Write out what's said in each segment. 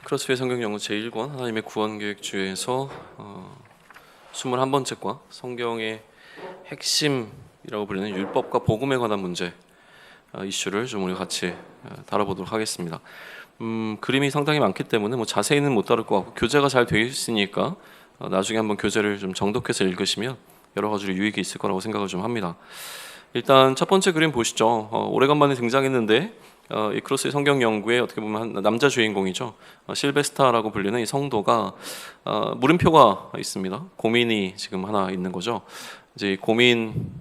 크로스웨이 성경연구 제1권 하나님의 구원계획주에서 21번째 과 성경의 핵심이라고 불리는 율법과 복음에 관한 문제 이슈를 좀 우리 같이 다뤄보도록 하겠습니다. 그림이 상당히 많기 때문에 뭐 자세히는 못 다룰 것 같고 교재가 잘 되어 있으니까 나중에 한번 교재를 좀 정독해서 읽으시면 여러 가지로 유익이 있을 거라고 생각을 좀 합니다. 일단 첫 번째 그림 보시죠. 오래간만에 등장했는데 이 크로스의 성경 연구에 어떻게 보면 남자 주인공이죠. 실베스타라고 불리는 이 성도가 물음표가 있습니다. 고민이 지금 하나 있는 거죠. 이제 이 고민은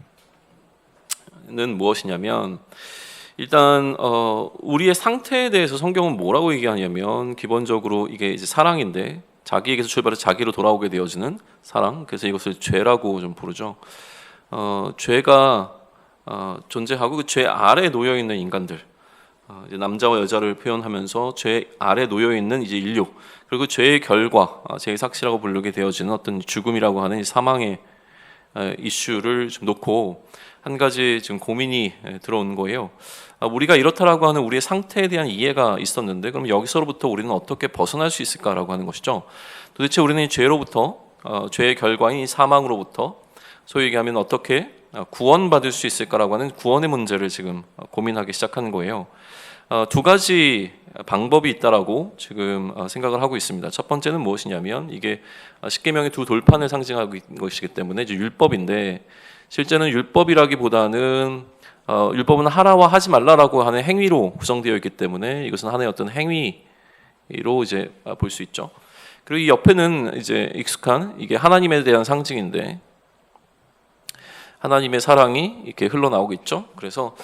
무엇이냐면 일단 우리의 상태에 대해서 성경은 뭐라고 얘기하냐면 기본적으로 이게 이제 사랑인데 자기에게서 출발해서 자기로 돌아오게 되어지는 사랑. 그래서 이것을 죄라고 좀 부르죠. 죄가 존재하고 그 죄 아래에 놓여 있는 인간들. 이제 남자와 여자를 표현하면서 죄 아래 놓여 있는 이제 인류, 그리고 죄의 결과, 죄의 삭시라고 부르게 되어지는 어떤 죽음이라고 하는 이 사망의 이슈를 좀 놓고 한 가지 지금 고민이 들어온 거예요. 우리가 이렇다라고 하는 우리의 상태에 대한 이해가 있었는데, 그럼 여기서부터 우리는 어떻게 벗어날 수 있을까라고 하는 것이죠. 도대체 우리는 이 죄로부터, 죄의 결과인 이 사망으로부터 소위 얘기하면 어떻게 구원받을 수 있을까라고 하는 구원의 문제를 지금 고민하기 시작하는 거예요. 두 가지 방법이 있다라고 지금 생각을 하고 있습니다. 첫 번째는 무엇이냐면 이게 십계명의 두 돌판을 상징하고 있는 것이기 때문에 이제 율법인데, 실제는 율법이라기보다는 율법은 하라와 하지 말라라고 하는 행위로 구성되어 있기 때문에 이것은 하나의 어떤 행위로 이제 볼 수 있죠. 그리고 이 옆에는 이제 익숙한 이게 하나님에 대한 상징인데, 하나님의 사랑이 이렇게 흘러나오고 있죠. 그래서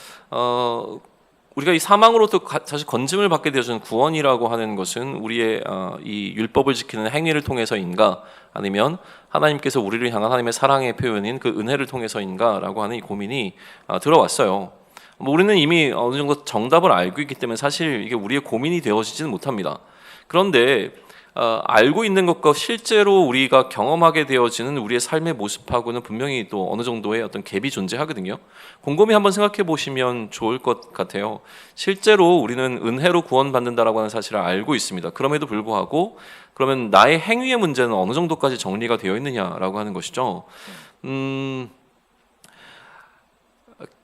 우리가 이 사망으로부터 다시 건짐을 받게 되어지는 구원이라고 하는 것은 우리의 이 율법을 지키는 행위를 통해서인가, 아니면 하나님께서 우리를 향한 하나님의 사랑의 표현인 그 은혜를 통해서인가라고 하는 이 고민이 들어왔어요. 뭐 우리는 이미 어느 정도 정답을 알고 있기 때문에 사실 이게 우리의 고민이 되어지지는 못합니다. 그런데 알고 있는 것과 실제로 우리가 경험하게 되어지는 우리의 삶의 모습하고는 분명히 또 어느 정도의 어떤 갭이 존재하거든요. 곰곰이 한번 생각해 보시면 좋을 것 같아요. 실제로 우리는 은혜로 구원받는다라고 하는 사실을 알고 있습니다. 그럼에도 불구하고 그러면 나의 행위의 문제는 어느 정도까지 정리가 되어 있느냐라고 하는 것이죠.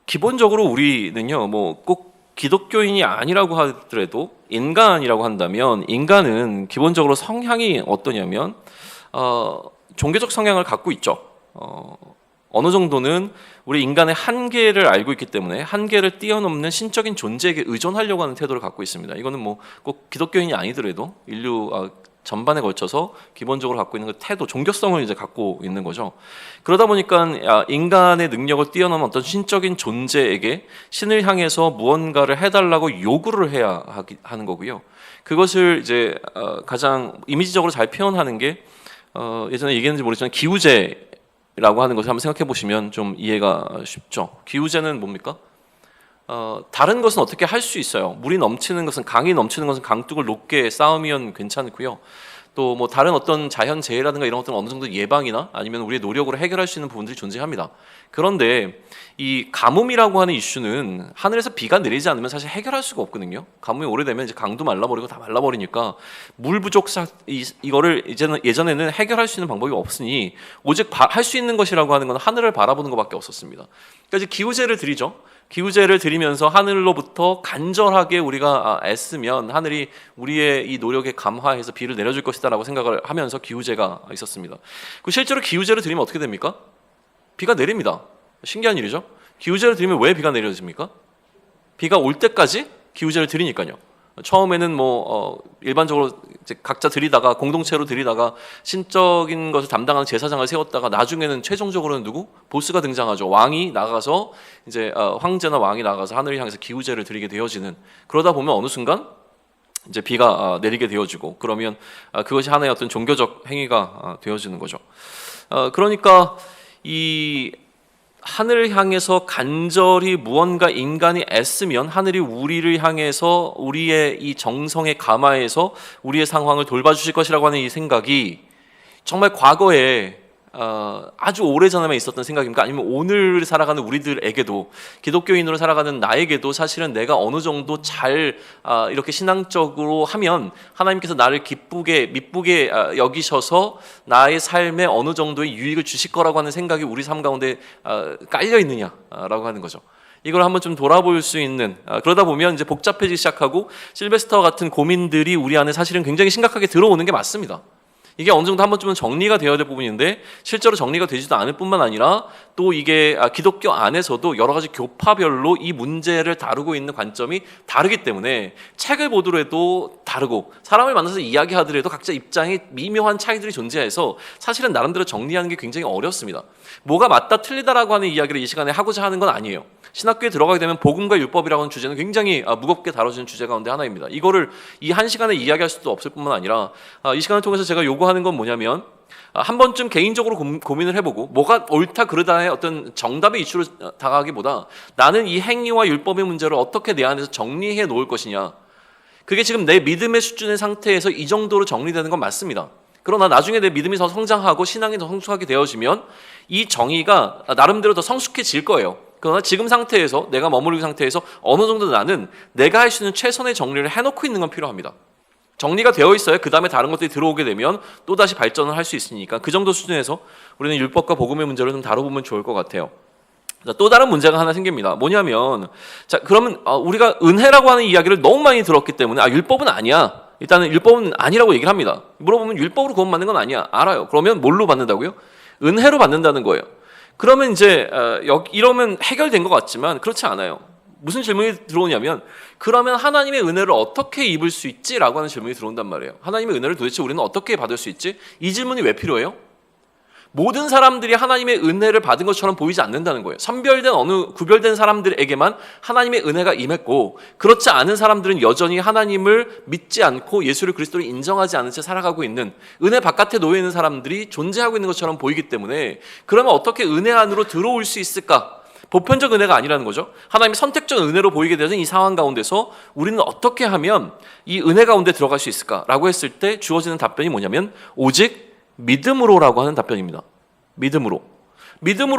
기본적으로 우리는요, 뭐 꼭 기독교인이 아니라고 하더라도 인간이라고 한다면, 인간은 기본적으로 성향이 어떠냐면 종교적 성향을 갖고 있죠. 어느 정도는 우리 인간의 한계를 알고 있기 때문에 한계를 뛰어넘는 신적인 존재에게 의존하려고 하는 태도를 갖고 있습니다. 이거는 뭐 꼭 기독교인이 아니더라도 인류 전반에 걸쳐서 기본적으로 갖고 있는 그 태도, 종교성을 이제 갖고 있는 거죠. 그러다 보니까 인간의 능력을 뛰어넘은 어떤 신적인 존재에게 신을 향해서 무언가를 해달라고 요구를 해야 하는 거고요. 그것을 이제 가장 이미지적으로 잘 표현하는 게 예전에 얘기했는지 모르지만 기우제라고 하는 것을 한번 생각해 보시면 좀 이해가 쉽죠. 기우제는 뭡니까? 다른 것은 어떻게 할 수 있어요. 물이 넘치는 것은, 강이 넘치는 것은 강둑을 높게 쌓으면 괜찮고요. 또 뭐 다른 어떤 자연 재해라든가 이런 것들은 어느 정도 예방이나 아니면 우리의 노력으로 해결할 수 있는 부분들이 존재합니다. 그런데 이 가뭄이라고 하는 이슈는 하늘에서 비가 내리지 않으면 사실 해결할 수가 없거든요. 가뭄이 오래되면 이제 강도 말라버리고 다 말라버리니까 물 부족 이거를 예전에는 해결할 수 있는 방법이 없으니 오직 할 수 있는 것이라고 하는 건 하늘을 바라보는 것밖에 없었습니다. 그러니까 이제 기우제를 드리죠. 기우제를 드리면서 하늘로부터 간절하게 우리가 애쓰면 하늘이 우리의 이 노력에 감화해서 비를 내려줄 것이다라고 생각을 하면서 기우제가 있었습니다. 실제로 기우제를 드리면 어떻게 됩니까? 비가 내립니다. 신기한 일이죠. 기우제를 드리면 왜 비가 내려집니까? 비가 올 때까지 기우제를 드리니까요. 처음에는 뭐 일반적으로 이제 각자 드리다가 공동체로 드리다가 신적인 것을 담당하는 제사장을 세웠다가 나중에는 최종적으로는 누구? 보스가 등장하죠. 왕이 나가서 이제 황제나 왕이 나가서 하늘을 향해서 기우제를 드리게 되어지는, 그러다 보면 어느 순간 이제 비가 내리게 되어지고, 그러면 그것이 하나의 어떤 종교적 행위가 되어지는 거죠. 그러니까 이 하늘을 향해서 간절히 무언가 인간이 애쓰면 하늘이 우리를 향해서 우리의 이 정성에 감화해서 우리의 상황을 돌봐주실 것이라고 하는 이 생각이 정말 과거에 아주 오래전에만 있었던 생각입니까? 아니면 오늘 살아가는 우리들에게도, 기독교인으로 살아가는 나에게도 사실은 내가 어느 정도 잘 이렇게 신앙적으로 하면 하나님께서 나를 기쁘게 미쁘게 여기셔서 나의 삶에 어느 정도의 유익을 주실 거라고 하는 생각이 우리 삶 가운데 깔려 있느냐라고 하는 거죠. 이걸 한번 좀 돌아볼 수 있는, 그러다 보면 이제 복잡해지기 시작하고 실베스터 같은 고민들이 우리 안에 사실은 굉장히 심각하게 들어오는 게 맞습니다. 이게 어느 정도 한 번쯤은 정리가 되어야 될 부분인데 실제로 정리가 되지도 않을 뿐만 아니라 또 이게 기독교 안에서도 여러 가지 교파별로 이 문제를 다루고 있는 관점이 다르기 때문에 책을 보더라도 다르고 사람을 만나서 이야기하더라도 각자 입장에 미묘한 차이들이 존재해서 사실은 나름대로 정리하는 게 굉장히 어렵습니다. 뭐가 맞다 틀리다라고 하는 이야기를 이 시간에 하고자 하는 건 아니에요. 신학교에 들어가게 되면 복음과 율법이라고 하는 주제는 굉장히 무겁게 다뤄지는 주제 가운데 하나입니다. 이거를 이 한 시간에 이야기할 수도 없을 뿐만 아니라 이 시간을 통해서 제가 요구하는 건 뭐냐면 한 번쯤 개인적으로 고민을 해보고 뭐가 옳다 그르다의 어떤 정답의 이슈로 다가가기보다 나는 이 행위와 율법의 문제를 어떻게 내 안에서 정리해 놓을 것이냐, 그게 지금 내 믿음의 수준의 상태에서 이 정도로 정리되는 건 맞습니다. 그러나 나중에 내 믿음이 더 성장하고 신앙이 더 성숙하게 되어지면 이 정의가 나름대로 더 성숙해질 거예요. 그러나 지금 상태에서, 내가 머무르는 상태에서 어느 정도 나는 내가 할 수 있는 최선의 정리를 해놓고 있는 건 필요합니다. 정리가 되어 있어야 그 다음에 다른 것들이 들어오게 되면 또다시 발전을 할 수 있으니까 그 정도 수준에서 우리는 율법과 복음의 문제를 좀 다뤄보면 좋을 것 같아요. 또 다른 문제가 하나 생깁니다. 뭐냐면, 자, 그러면 우리가 은혜라고 하는 이야기를 너무 많이 들었기 때문에 율법은 아니야. 일단은 율법은 아니라고 얘기를 합니다. 물어보면 율법으로 구원받는 건 아니야. 알아요. 그러면 뭘로 받는다고요? 은혜로 받는다는 거예요. 그러면 이제 이러면 해결된 것 같지만 그렇지 않아요. 무슨 질문이 들어오냐면, 그러면 하나님의 은혜를 어떻게 입을 수 있지? 라고 하는 질문이 들어온단 말이에요. 하나님의 은혜를 도대체 우리는 어떻게 받을 수 있지? 이 질문이 왜 필요해요? 모든 사람들이 하나님의 은혜를 받은 것처럼 보이지 않는다는 거예요. 선별된 구별된 사람들에게만 하나님의 은혜가 임했고, 그렇지 않은 사람들은 여전히 하나님을 믿지 않고 예수를 그리스도를 인정하지 않은 채 살아가고 있는, 은혜 바깥에 놓여 있는 사람들이 존재하고 있는 것처럼 보이기 때문에, 그러면 어떻게 은혜 안으로 들어올 수 있을까? 보편적 은혜가 아니라는 거죠. 하나님의 선택적 은혜로 보이게 되는 이 상황 가운데서 우리는 어떻게 하면 이 은혜 가운데 들어갈 수 있을까라고 했을 때 주어지는 답변이 뭐냐면 오직 믿음으로라고 하는 답변입니다. 믿음으로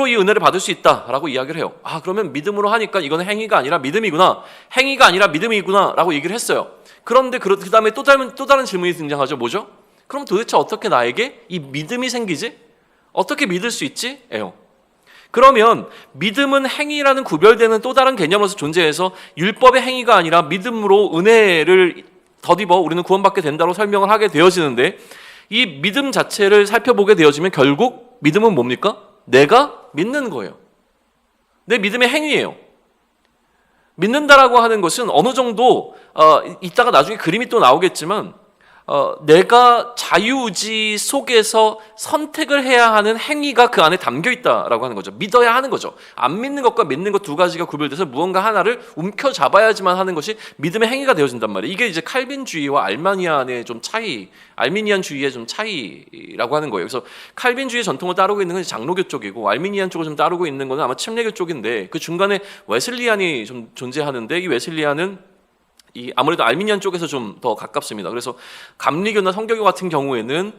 이 은혜를 받을 수 있다라고 이야기를 해요. 그러면 믿음으로 하니까 이건 행위가 아니라 믿음이구나, 행위가 아니라 믿음이구나 라고 얘기를 했어요. 그런데 그 다음에 또 다른 질문이 등장하죠. 뭐죠? 그럼 도대체 어떻게 나에게 이 믿음이 생기지? 어떻게 믿을 수 있지? 예요. 그러면 믿음은 행위라는 구별되는 또 다른 개념으로서 존재해서 율법의 행위가 아니라 믿음으로 은혜를 덧입어 우리는 구원받게 된다고 설명을 하게 되어지는데, 이 믿음 자체를 살펴보게 되어지면 결국 믿음은 뭡니까? 내가 믿는 거예요. 내 믿음의 행위예요. 믿는다라고 하는 것은 어느 정도 이따가 나중에 그림이 또 나오겠지만 내가 자유의지 속에서 선택을 해야 하는 행위가 그 안에 담겨 있다라고 하는 거죠. 믿어야 하는 거죠. 안 믿는 것과 믿는 것 두 가지가 구별돼서 무언가 하나를 움켜잡아야지만 하는 것이 믿음의 행위가 되어진단 말이에요. 이게 이제 칼빈주의와 알미니안의 좀 차이, 알미니안주의의 좀 차이라고 하는 거예요. 그래서 칼빈주의 전통을 따르고 있는 건 장로교 쪽이고, 알미니안 쪽을 좀 따르고 있는 건 아마 침례교 쪽인데, 그 중간에 웨슬리안이 좀 존재하는데, 이 웨슬리안은 아무래도 알미니안 쪽에서 좀 더 가깝습니다. 그래서 감리교나 성교교 같은 경우에는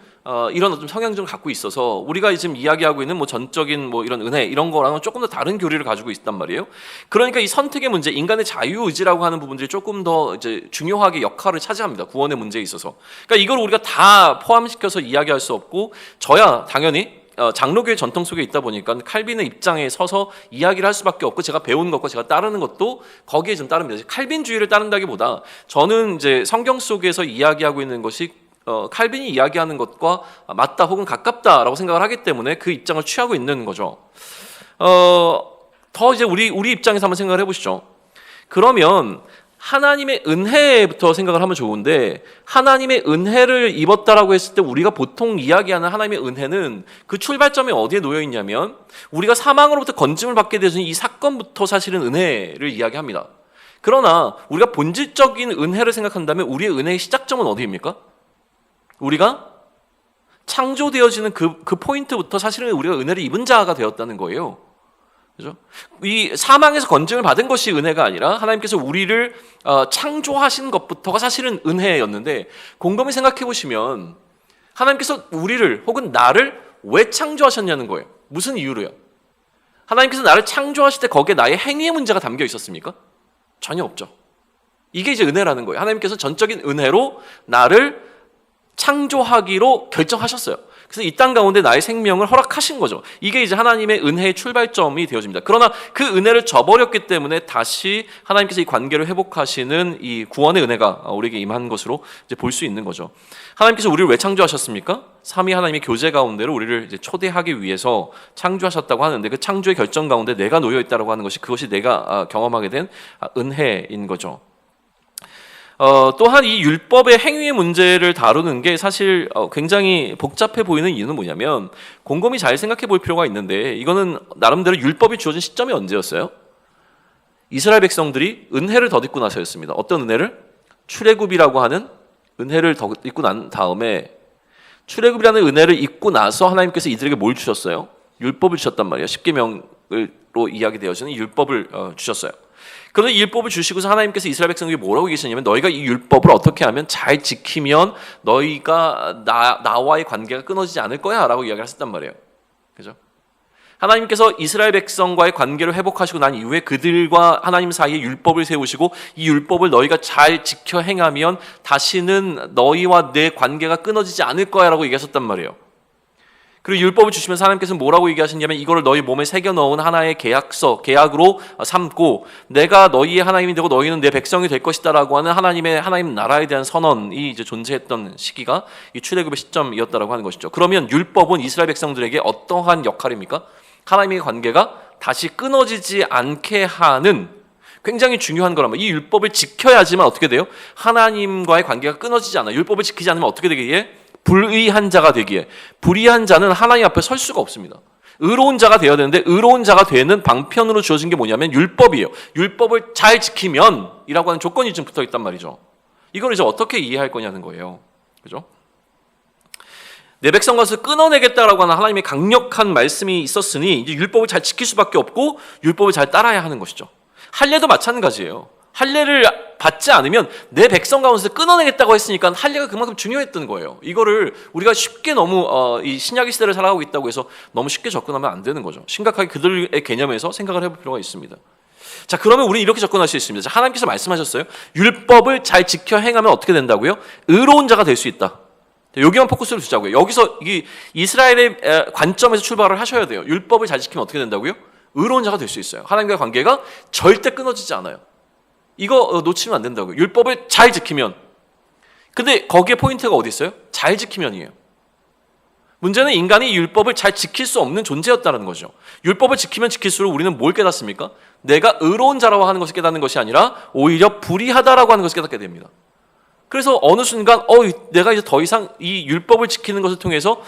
이런 어떤 성향 좀 갖고 있어서 우리가 지금 이야기하고 있는 전적인 이런 은혜 이런 거랑은 조금 더 다른 교리를 가지고 있단 말이에요. 그러니까 이 선택의 문제, 인간의 자유의지라고 하는 부분들이 조금 더 이제 중요하게 역할을 차지합니다. 구원의 문제에 있어서. 그러니까 이걸 우리가 다 포함시켜서 이야기할 수 없고, 저야 당연히 장로교의 전통 속에 있다 보니까 칼빈의 입장에 서서 이야기를 할 수밖에 없고, 제가 배운 것과 제가 따르는 것도 거기에 좀 따릅니다. 칼빈주의를 따른다기보다 저는 이제 성경 속에서 이야기하고 있는 것이 칼빈이 이야기하는 것과 맞다 혹은 가깝다라고 생각을 하기 때문에 그 입장을 취하고 있는 거죠. 더 이제 우리 입장에서 한번 생각을 해보시죠. 그러면 하나님의 은혜부터 생각을 하면 좋은데, 하나님의 은혜를 입었다라고 했을 때 우리가 보통 이야기하는 하나님의 은혜는 그 출발점이 어디에 놓여 있냐면, 우리가 사망으로부터 건짐을 받게 되는 이 사건부터 사실은 은혜를 이야기합니다. 그러나 우리가 본질적인 은혜를 생각한다면 우리의 은혜의 시작점은 어디입니까? 우리가 창조되어지는 그 포인트부터 사실은 우리가 은혜를 입은 자가 되었다는 거예요. 그죠? 이 사망에서 건짐을 받은 것이 은혜가 아니라 하나님께서 우리를 창조하신 것부터가 사실은 은혜였는데, 곰곰이 생각해 보시면 하나님께서 우리를 혹은 나를 왜 창조하셨냐는 거예요. 무슨 이유로요? 하나님께서 나를 창조하실 때 거기에 나의 행위의 문제가 담겨 있었습니까? 전혀 없죠. 이게 이제 은혜라는 거예요. 하나님께서 전적인 은혜로 나를 창조하기로 결정하셨어요. 그래서 이 땅 가운데 나의 생명을 허락하신 거죠. 이게 이제 하나님의 은혜의 출발점이 되어집니다. 그러나 그 은혜를 저버렸기 때문에 다시 하나님께서 이 관계를 회복하시는 이 구원의 은혜가 우리에게 임한 것으로 이제 볼 수 있는 거죠. 하나님께서 우리를 왜 창조하셨습니까? 삼위 하나님의 교제 가운데로 우리를 이제 초대하기 위해서 창조하셨다고 하는데 그 창조의 결정 가운데 내가 놓여 있다라고 하는 것이 그것이 내가 경험하게 된 은혜인 거죠. 또한 이 율법의 행위의 문제를 다루는 게 사실 굉장히 복잡해 보이는 이유는 뭐냐면 곰곰이 잘 생각해 볼 필요가 있는데 이거는 나름대로 율법이 주어진 시점이 언제였어요? 이스라엘 백성들이 은혜를 덧입고 나서였습니다. 어떤 은혜를? 출애굽이라고 하는 은혜를 덧입고 난 다음에 출애굽이라는 은혜를 입고 나서 하나님께서 이들에게 뭘 주셨어요? 율법을 주셨단 말이에요. 십계명으로 이야기되어지는 율법을 주셨어요. 그런데 이 율법을 주시고서 하나님께서 이스라엘 백성에게 뭐라고 계시냐면 너희가 이 율법을 어떻게 하면 잘 지키면 너희가 나와의 관계가 끊어지지 않을 거야 라고 이야기를 하셨단 말이에요. 그죠? 하나님께서 이스라엘 백성과의 관계를 회복하시고 난 이후에 그들과 하나님 사이에 율법을 세우시고 이 율법을 너희가 잘 지켜 행하면 다시는 너희와 내 관계가 끊어지지 않을 거야 라고 얘기하셨단 말이에요. 그리고 율법을 주시면서 하나님께서는 뭐라고 얘기하셨냐면 이거를 너희 몸에 새겨 넣은 하나의 계약으로 삼고 내가 너희의 하나님이 되고 너희는 내 백성이 될 것이다 라고 하는 하나님 나라에 대한 선언이 이제 존재했던 시기가 이 출애굽의 시점이었다라고 하는 것이죠. 그러면 율법은 이스라엘 백성들에게 어떠한 역할입니까? 하나님의 관계가 다시 끊어지지 않게 하는 굉장히 중요한 거라면 이 율법을 지켜야지만 어떻게 돼요? 하나님과의 관계가 끊어지지 않아요. 율법을 지키지 않으면 어떻게 되기에? 불의한 자가 되기에 불의한 자는 하나님 앞에 설 수가 없습니다. 의로운 자가 되어야 되는데 의로운 자가 되는 방편으로 주어진 게 뭐냐면 율법이에요. 율법을 잘 지키면 이라고 하는 조건이 좀 붙어 있단 말이죠. 이걸 이제 어떻게 이해할 거냐는 거예요. 그죠? 내 백성 것을 끊어내겠다라고 하는 하나님의 강력한 말씀이 있었으니 이제 율법을 잘 지킬 수밖에 없고 율법을 잘 따라야 하는 것이죠. 할례도 마찬가지예요. 할례를 받지 않으면 내 백성 가운데서 끊어내겠다고 했으니까 할례가 그만큼 중요했던 거예요. 이거를 우리가 쉽게 너무 이 신약의 시대를 살아가고 있다고 해서 너무 쉽게 접근하면 안 되는 거죠. 심각하게 그들의 개념에서 생각을 해볼 필요가 있습니다. 자, 그러면 우리는 이렇게 접근할 수 있습니다. 자, 하나님께서 말씀하셨어요. 율법을 잘 지켜 행하면 어떻게 된다고요? 의로운 자가 될 수 있다. 여기만 포커스를 두자고요. 여기서 이 이스라엘의 관점에서 출발을 하셔야 돼요. 율법을 잘 지키면 어떻게 된다고요? 의로운 자가 될 수 있어요. 하나님과의 관계가 절대 끊어지지 않아요. 이거 놓치면 안 된다고요. 율법을 잘 지키면. 근데 거기에 포인트가 어디 있어요? 잘 지키면이에요. 문제는 인간이 율법을 잘 지킬 수 없는 존재였다는 거죠. 율법을 지키면 지킬수록 우리는 뭘 깨닫습니까? 내가 의로운 자라고 하는 것을 깨닫는 것이 아니라 오히려 불의하다라고 하는 것을 깨닫게 됩니다. 그래서 어느 순간 내가 이제 더 이상 이 율법을 지키는 것을 통해서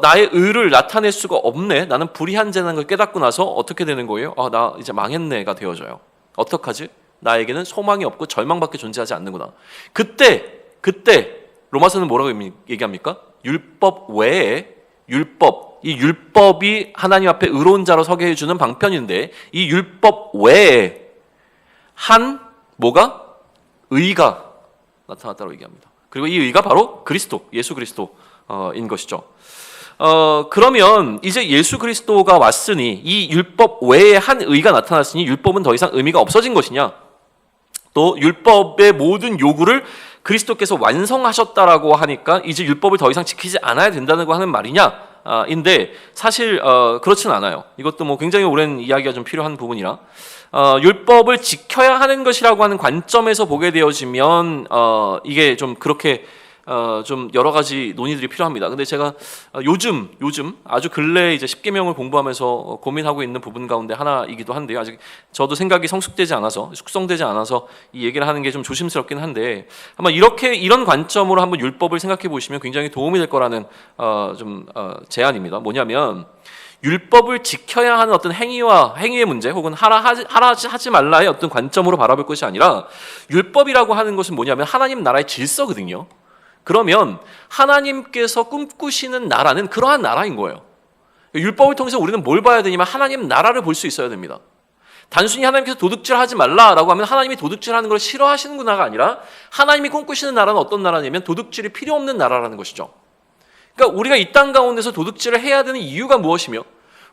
나의 의를 나타낼 수가 없네. 나는 불의한 자라는 걸 깨닫고 나서 어떻게 되는 거예요? 나 이제 망했네가 되어져요. 어떡하지? 나에게는 소망이 없고 절망밖에 존재하지 않는구나. 그때 로마서는 뭐라고 얘기합니까? 율법 외에 이 율법이 하나님 앞에 의로운 자로 서게 해주는 방편인데 이 율법 외에 뭐가? 의가 나타났다고 얘기합니다. 그리고 이 의가 바로 예수 그리스도인 것이죠. 그러면 이제 예수 그리스도가 왔으니 이 율법 외에 한 의가 나타났으니 율법은 더 이상 의미가 없어진 것이냐? 또 율법의 모든 요구를 그리스도께서 완성하셨다라고 하니까 이제 율법을 더 이상 지키지 않아야 된다고 하는 말이냐? 인데 사실 그렇진 않아요. 이것도 뭐 굉장히 오랜 이야기가 좀 필요한 부분이라 율법을 지켜야 하는 것이라고 하는 관점에서 보게 되어지면 이게 좀 그렇게 좀 여러 가지 논의들이 필요합니다. 근데 제가 요즘 아주 근래 이제 십계명을 공부하면서 고민하고 있는 부분 가운데 하나이기도 한데요. 아직 저도 생각이 숙성되지 않아서 이 얘기를 하는 게 좀 조심스럽긴 한데 아마 이런 관점으로 한번 율법을 생각해 보시면 굉장히 도움이 될 거라는 제안입니다. 뭐냐면 율법을 지켜야 하는 어떤 행위의 문제 혹은 하지 말라의 어떤 관점으로 바라볼 것이 아니라 율법이라고 하는 것은 뭐냐면 하나님 나라의 질서거든요. 그러면 하나님께서 꿈꾸시는 나라는 그러한 나라인 거예요. 율법을 통해서 우리는 뭘 봐야 되냐면 하나님 나라를 볼 수 있어야 됩니다. 단순히 하나님께서 도둑질하지 말라라고 하면 하나님이 도둑질하는 걸 싫어하시는구나가 아니라 하나님이 꿈꾸시는 나라는 어떤 나라냐면 도둑질이 필요 없는 나라라는 것이죠. 그러니까 우리가 이 땅 가운데서 도둑질을 해야 되는 이유가 무엇이며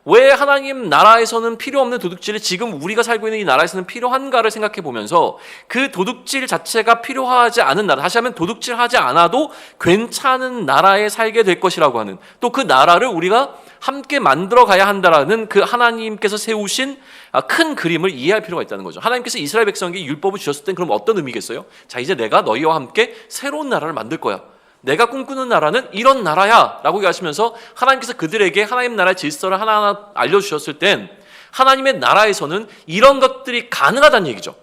왜 하나님 나라에서는 필요 없는 도둑질이 지금 우리가 살고 있는 이 나라에서는 필요한가를 생각해 보면서 그 도둑질 자체가 필요하지 않은 나라, 다시 하면 도둑질하지 않아도 괜찮은 나라에 살게 될 것이라고 하는, 또 그 나라를 우리가 함께 만들어 가야 한다라는 그 하나님께서 세우신 큰 그림을 이해할 필요가 있다는 거죠. 하나님께서 이스라엘 백성에게 율법을 주셨을 땐 그럼 어떤 의미겠어요? 자, 이제 내가 너희와 함께 새로운 나라를 만들 거야. 내가 꿈꾸는 나라는 이런 나라야 라고 얘기하시면서 하나님께서 그들에게 하나님 나라의 질서를 하나하나 알려주셨을 땐 하나님의 나라에서는 이런 것들이 가능하다는 얘기죠.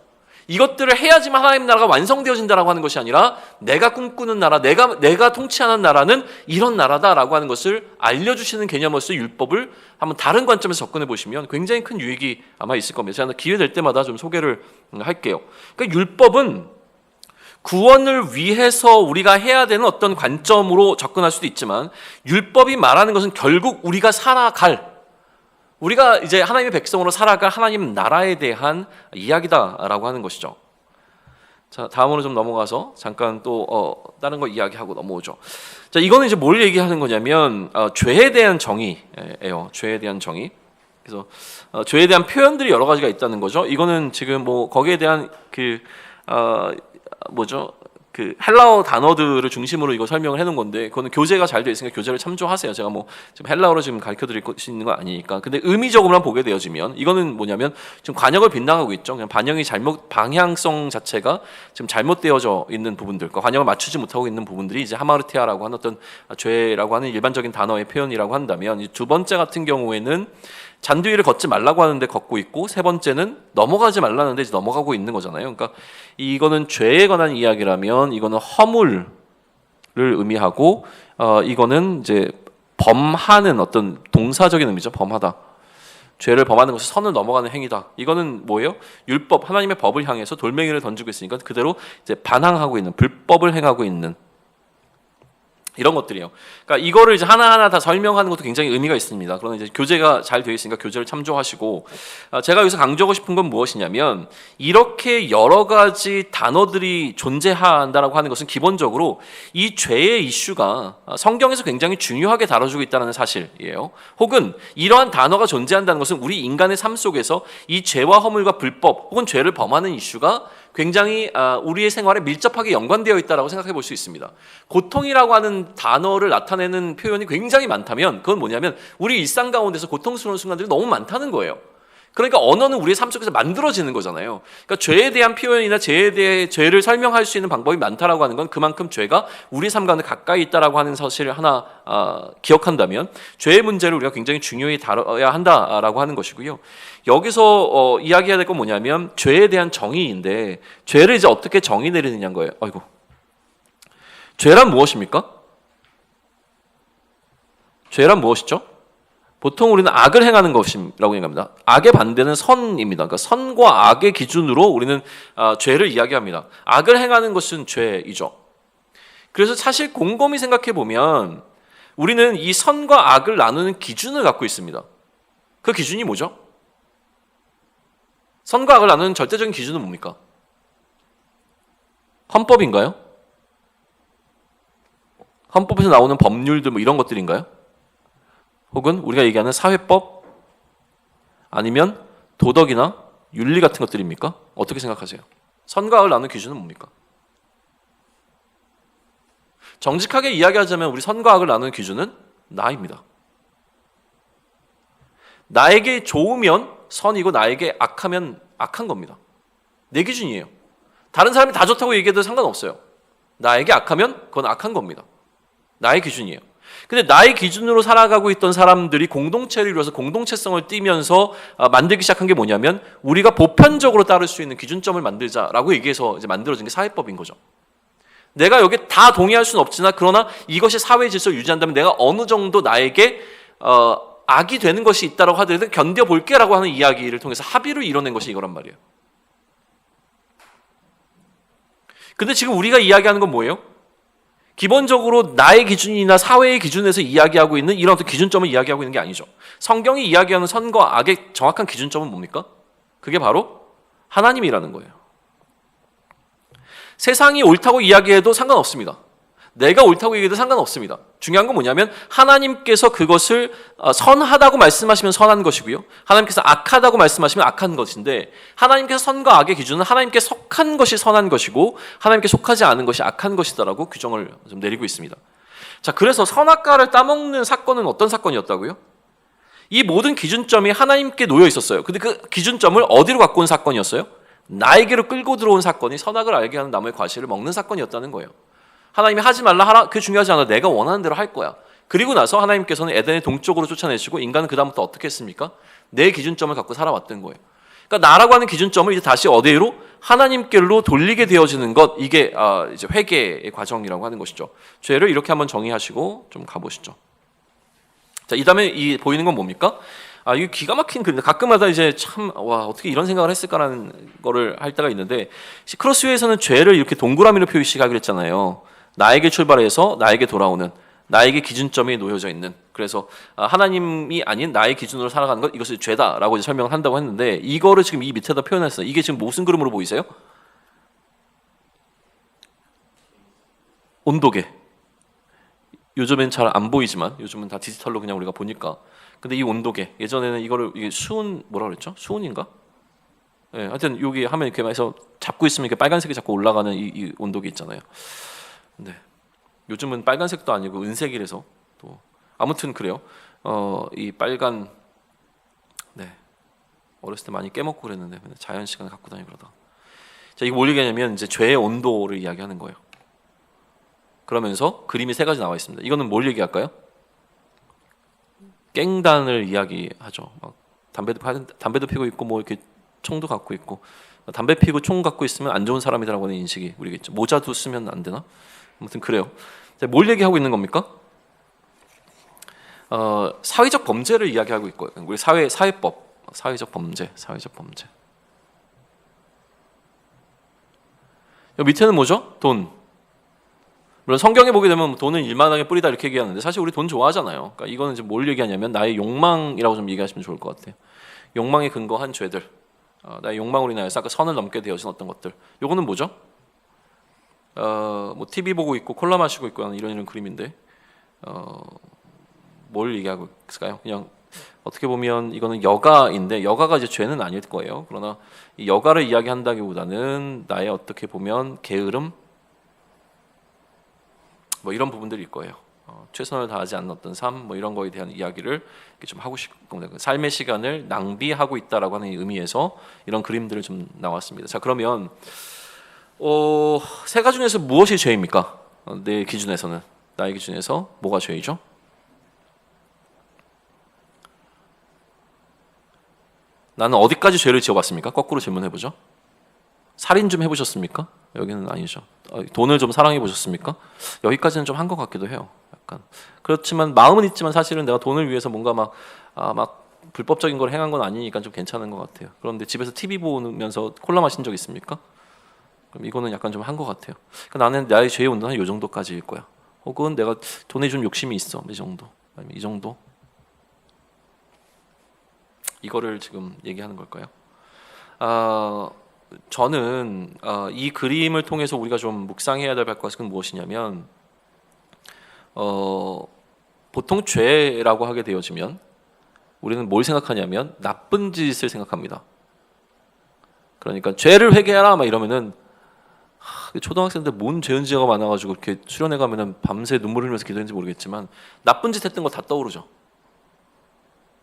이것들을 해야지만 하나님 나라가 완성되어진다라고 하는 것이 아니라 내가 꿈꾸는 나라, 내가 통치하는 나라는 이런 나라다라고 하는 것을 알려주시는 개념으로서 율법을 한번 다른 관점에서 접근해 보시면 굉장히 큰 유익이 아마 있을 겁니다. 제가 기회 될 때마다 좀 소개를 할게요. 그러니까 율법은 구원을 위해서 우리가 해야 되는 어떤 관점으로 접근할 수도 있지만 율법이 말하는 것은 결국 우리가 우리가 이제 하나님의 백성으로 살아갈 하나님 나라에 대한 이야기다라고 하는 것이죠. 자, 다음으로 좀 넘어가서 잠깐 또 다른 거 이야기하고 넘어오죠. 자, 이거는 이제 뭘 얘기하는 거냐면 죄에 대한 정의예요. 죄에 대한 정의. 그래서 죄에 대한 표현들이 여러 가지가 있다는 거죠. 이거는 지금 뭐 거기에 대한 그 헬라어 단어들을 중심으로 이거 설명을 해놓은 건데 그거는 교재가 잘 되어 있으니까 교재를 참조하세요. 제가 뭐 지금 헬라어로 지금 가르쳐 드릴 수 있는 건 아니니까. 근데 의미적으로만 보게 되어지면 이거는 뭐냐면 지금 관역을 빗나가고 있죠. 그냥 방향성 자체가 지금 잘못되어져 있는 부분들, 관역을 맞추지 못하고 있는 부분들이 이제 하마르티아라고 하는 어떤 죄라고 하는 일반적인 단어의 표현이라고 한다면, 이 두 번째 같은 경우에는 잔디 위를 걷지 말라고 하는데 걷고 있고, 세 번째는 넘어가지 말라는데 이제 넘어가고 있는 거잖아요. 그러니까 이거는 죄에 관한 이야기라면 이거는 허물을 의미하고, 이거는 이제 범하는 어떤 동사적인 의미죠. 범하다. 죄를 범하는 것이 선을 넘어가는 행위다. 이거는 뭐예요? 율법, 하나님의 법을 향해서 돌멩이를 던지고 있으니까 그대로 이제 반항하고 있는, 불법을 행하고 있는 이런 것들이에요. 그러니까 이거를 이제 하나하나 다 설명하는 것도 굉장히 의미가 있습니다. 그러나 이제 교재가 잘 되어 있으니까 교재를 참조하시고, 제가 여기서 강조하고 싶은 건 무엇이냐면, 이렇게 여러 가지 단어들이 존재한다라고 하는 것은 기본적으로 이 죄의 이슈가 성경에서 굉장히 중요하게 다뤄주고 있다는 사실이에요. 혹은 이러한 단어가 존재한다는 것은 우리 인간의 삶 속에서 이 죄와 허물과 불법 혹은 죄를 범하는 이슈가 굉장히 우리의 생활에 밀접하게 연관되어 있다고 생각해 볼 수 있습니다. 고통이라고 하는 단어를 나타내는 표현이 굉장히 많다면 그건 뭐냐면 우리 일상 가운데서 고통스러운 순간들이 너무 많다는 거예요. 그러니까 언어는 우리의 삶 속에서 만들어지는 거잖아요. 그러니까 죄에 대한 표현이나 죄를 설명할 수 있는 방법이 많다라고 하는 건 그만큼 죄가 우리 삶 가운데 가까이 있다라고 하는 사실을 하나 기억한다면 죄의 문제를 우리가 굉장히 중요히 다뤄야 한다라고 하는 것이고요. 여기서 이야기해야 될 건 뭐냐면 죄에 대한 정의인데, 죄를 이제 어떻게 정의 내리느냐는 거예요. 아이고, 죄란 무엇입니까? 죄란 무엇이죠? 보통 우리는 악을 행하는 것이라고 얘기합니다. 악의 반대는 선입니다. 그러니까 선과 악의 기준으로 우리는 죄를 이야기합니다. 악을 행하는 것은 죄이죠. 그래서 사실 곰곰이 생각해 보면 우리는 이 선과 악을 나누는 기준을 갖고 있습니다. 그 기준이 뭐죠? 선과 악을 나누는 절대적인 기준은 뭡니까? 헌법인가요? 헌법에서 나오는 법률들 뭐 이런 것들인가요? 혹은 우리가 얘기하는 사회법, 아니면 도덕이나 윤리 같은 것들입니까? 어떻게 생각하세요? 선과 악을 나누는 기준은 뭡니까? 정직하게 이야기하자면 우리 선과 악을 나누는 기준은 나입니다. 나에게 좋으면 선이고 나에게 악하면 악한 겁니다. 내 기준이에요. 다른 사람이 다 좋다고 얘기해도 상관없어요. 나에게 악하면 그건 악한 겁니다. 나의 기준이에요. 근데 나의 기준으로 살아가고 있던 사람들이 공동체를 이루어서 공동체성을 띠면서 만들기 시작한 게 뭐냐면 우리가 보편적으로 따를 수 있는 기준점을 만들자라고 얘기해서 이제 만들어진 게 사회법인 거죠. 내가 여기 다 동의할 수는 없지만 그러나 이것이 사회 질서를 유지한다면 내가 어느 정도 나에게 악이 되는 것이 있다고 하더라도 견뎌볼게라고 하는 이야기를 통해서 합의를 이뤄낸 것이 이거란 말이에요. 근데 지금 우리가 이야기하는 건 뭐예요? 기본적으로 나의 기준이나 사회의 기준에서 이야기하고 있는 이런 어떤 기준점을 이야기하고 있는 게 아니죠. 성경이 이야기하는 선과 악의 정확한 기준점은 뭡니까? 그게 바로 하나님이라는 거예요. 세상이 옳다고 이야기해도 상관없습니다. 내가 옳다고 얘기해도 상관없습니다. 중요한 건 뭐냐면 하나님께서 그것을 선하다고 말씀하시면 선한 것이고요. 하나님께서 악하다고 말씀하시면 악한 것인데 하나님께서 선과 악의 기준은 하나님께 속한 것이 선한 것이고 하나님께 속하지 않은 것이 악한 것이다라고 규정을 좀 내리고 있습니다. 자, 그래서 선악과를 따먹는 사건은 어떤 사건이었다고요? 이 모든 기준점이 하나님께 놓여 있었어요. 근데 그 기준점을 어디로 갖고 온 사건이었어요? 나에게로 끌고 들어온 사건이 선악을 알게 하는 나무의 과실을 먹는 사건이었다는 거예요. 하나님이 하지 말라 하라, 그게 중요하지 않아. 내가 원하는 대로 할 거야. 그리고 나서 하나님께서는 에덴의 동쪽으로 쫓아내시고 인간은 그 다음부터 어떻게 했습니까? 내 기준점을 갖고 살아왔던 거예요. 그러니까 나라고 하는 기준점을 이제 다시 어디로? 하나님께로 돌리게 되어지는 것, 이게 이제 회개의 과정이라고 하는 것이죠. 죄를 이렇게 한번 정의하시고 좀 가보시죠. 자, 이 다음에 이 보이는 건 뭡니까? 이거 기가 막힌 그림인데 가끔마다 이제 참, 와, 어떻게 이런 생각을 했을까라는 거를 할 때가 있는데 크로스웨이에서는 죄를 이렇게 동그라미로 표시하기로 했잖아요. 나에게 출발해서 나에게 돌아오는, 나에게 기준점이 놓여져 있는, 그래서 하나님이 아닌 나의 기준으로 살아가는 것, 이것을 죄다라고 이제 설명을 한다고 했는데 이거를 지금 이 밑에다 표현했어요. 이게 지금 무슨 그림으로 보이세요? 온도계. 요즘엔 잘 안 보이지만 요즘은 다 디지털로 그냥 우리가 보니까. 근데 이 온도계, 예전에는 이거를 이게 수은 뭐라 그랬죠? 수은인가? 예, 하여튼 여기 하면 이렇게 해서 잡고 있으면 이렇게 빨간색이 자꾸 올라가는 이 온도계 있잖아요. 네. 요즘은 빨간색도 아니고 은색이라서 또 아무튼 그래요. 이 빨간, 네, 어렸을 때 많이 깨먹고 그랬는데 자연 시간 갖고 다니고 그러다. 자, 이거 뭘 얘기하냐면 이제 죄의 온도를 이야기하는 거예요. 그러면서 그림이 세 가지 나와 있습니다. 이거는 뭘 얘기할까요? 깽단을 이야기하죠. 막 담배도 피고 있고 뭐 이렇게 총도 갖고 있고, 담배 피고 총 갖고 있으면 안 좋은 사람이라고 하는 인식이 우리가 있죠. 모자도 쓰면 안 되나? 아무튼 그래요. 뭘 얘기하고 있는 겁니까? 사회적 범죄를 이야기하고 있고요. 우리 사회법, 사회적 범죄. 여기 밑에는 뭐죠? 돈. 물론 성경에 보게 되면 돈은 일만하게 뿌리다 이렇게 얘기하는데 사실 우리 돈 좋아하잖아요. 그러니까 이거는 이제 뭘 얘기하냐면 나의 욕망이라고 좀 얘기하시면 좋을 것 같아요. 욕망에 근거한 죄들, 나의 욕망으로 인하여서 아까 선을 넘게 되어진 어떤 것들. 요거는 뭐죠? 뭐 TV 보고 있고 콜라 마시고 있고 하는 이런 그림인데 뭘 얘기하고 있을까요? 그냥 어떻게 보면 이거는 여가인데 여가가 이제 죄는 아닐 거예요. 그러나 이 여가를 이야기한다기보다는 나의 어떻게 보면 게으름, 뭐 이런 부분들일 거예요. 최선을 다하지 않는 어떤 삶, 뭐 이런 거에 대한 이야기를 이렇게 좀 하고 싶은 겁니다. 삶의 시간을 낭비하고 있다라고 하는 의미에서 이런 그림들을 좀 나왔습니다. 자, 그러면 세 가지 중에서 무엇이 죄입니까? 내 기준에서는, 나의 기준에서 뭐가 죄이죠? 나는 어디까지 죄를 지어봤습니까? 거꾸로 질문해보죠. 살인 좀 해보셨습니까? 여기는 아니죠. 돈을 좀 사랑해 보셨습니까? 여기까지는 좀 한 것 같기도 해요. 약간 그렇지만 마음은 있지만 사실은 내가 돈을 위해서 뭔가 막 불법적인 걸 행한 건 아니니까 좀 괜찮은 것 같아요. 그런데 집에서 TV 보면서 콜라 마신 적 있습니까? 그럼 이거는 약간 좀 한 것 같아요. 그러니까 나는 나의 죄의 온도는 이 정도까지일 거야. 혹은 내가 돈에 좀 욕심이 있어, 이 정도, 아니면 이 정도. 이거를 지금 얘기하는 걸까요? 저는 이 그림을 통해서 우리가 좀 묵상해야 될 것은 무엇이냐면 보통 죄라고 하게 되어지면 우리는 뭘 생각하냐면 나쁜 짓을 생각합니다. 그러니까 죄를 회개하라 막 이러면은 초등학생들 뭔 죄은 지어가 많아가지고 이렇게 수련회 가면은 밤새 눈물 흘리면서 기도했는지 모르겠지만 나쁜 짓 했던 거 다 떠오르죠.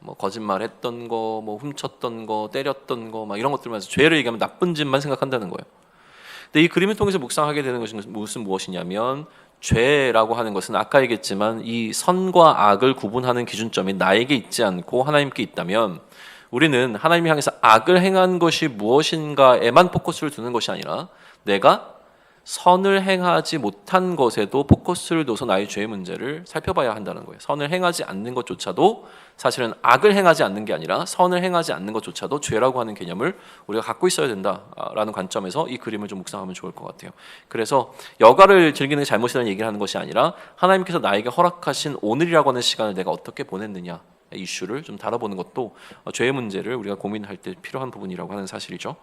뭐 거짓말했던 거, 뭐 훔쳤던 거, 때렸던 거, 막 이런 것들만 해서 죄를 얘기하면 나쁜 짓만 생각한다는 거예요. 근데 이 그림을 통해서 묵상하게 되는 것은 무엇이냐면 죄라고 하는 것은 아까 얘기했지만 이 선과 악을 구분하는 기준점이 나에게 있지 않고 하나님께 있다면 우리는 하나님이 향해서 악을 행한 것이 무엇인가에만 포커스를 두는 것이 아니라 내가 선을 행하지 못한 것에도 포커스를 둬서 나의 죄의 문제를 살펴봐야 한다는 거예요. 선을 행하지 않는 것조차도 사실은 악을 행하지 않는 게 아니라 선을 행하지 않는 것조차도 죄라고 하는 개념을 우리가 갖고 있어야 된다라는 관점에서 이 그림을 좀 묵상하면 좋을 것 같아요. 그래서 여가를 즐기는 게 잘못이라는 얘기를 하는 것이 아니라 하나님께서 나에게 허락하신 오늘이라고 하는 시간을 내가 어떻게 보냈느냐 이슈를 좀 다뤄보는 것도 죄의 문제를 우리가 고민할 때 필요한 부분이라고 하는 사실이죠.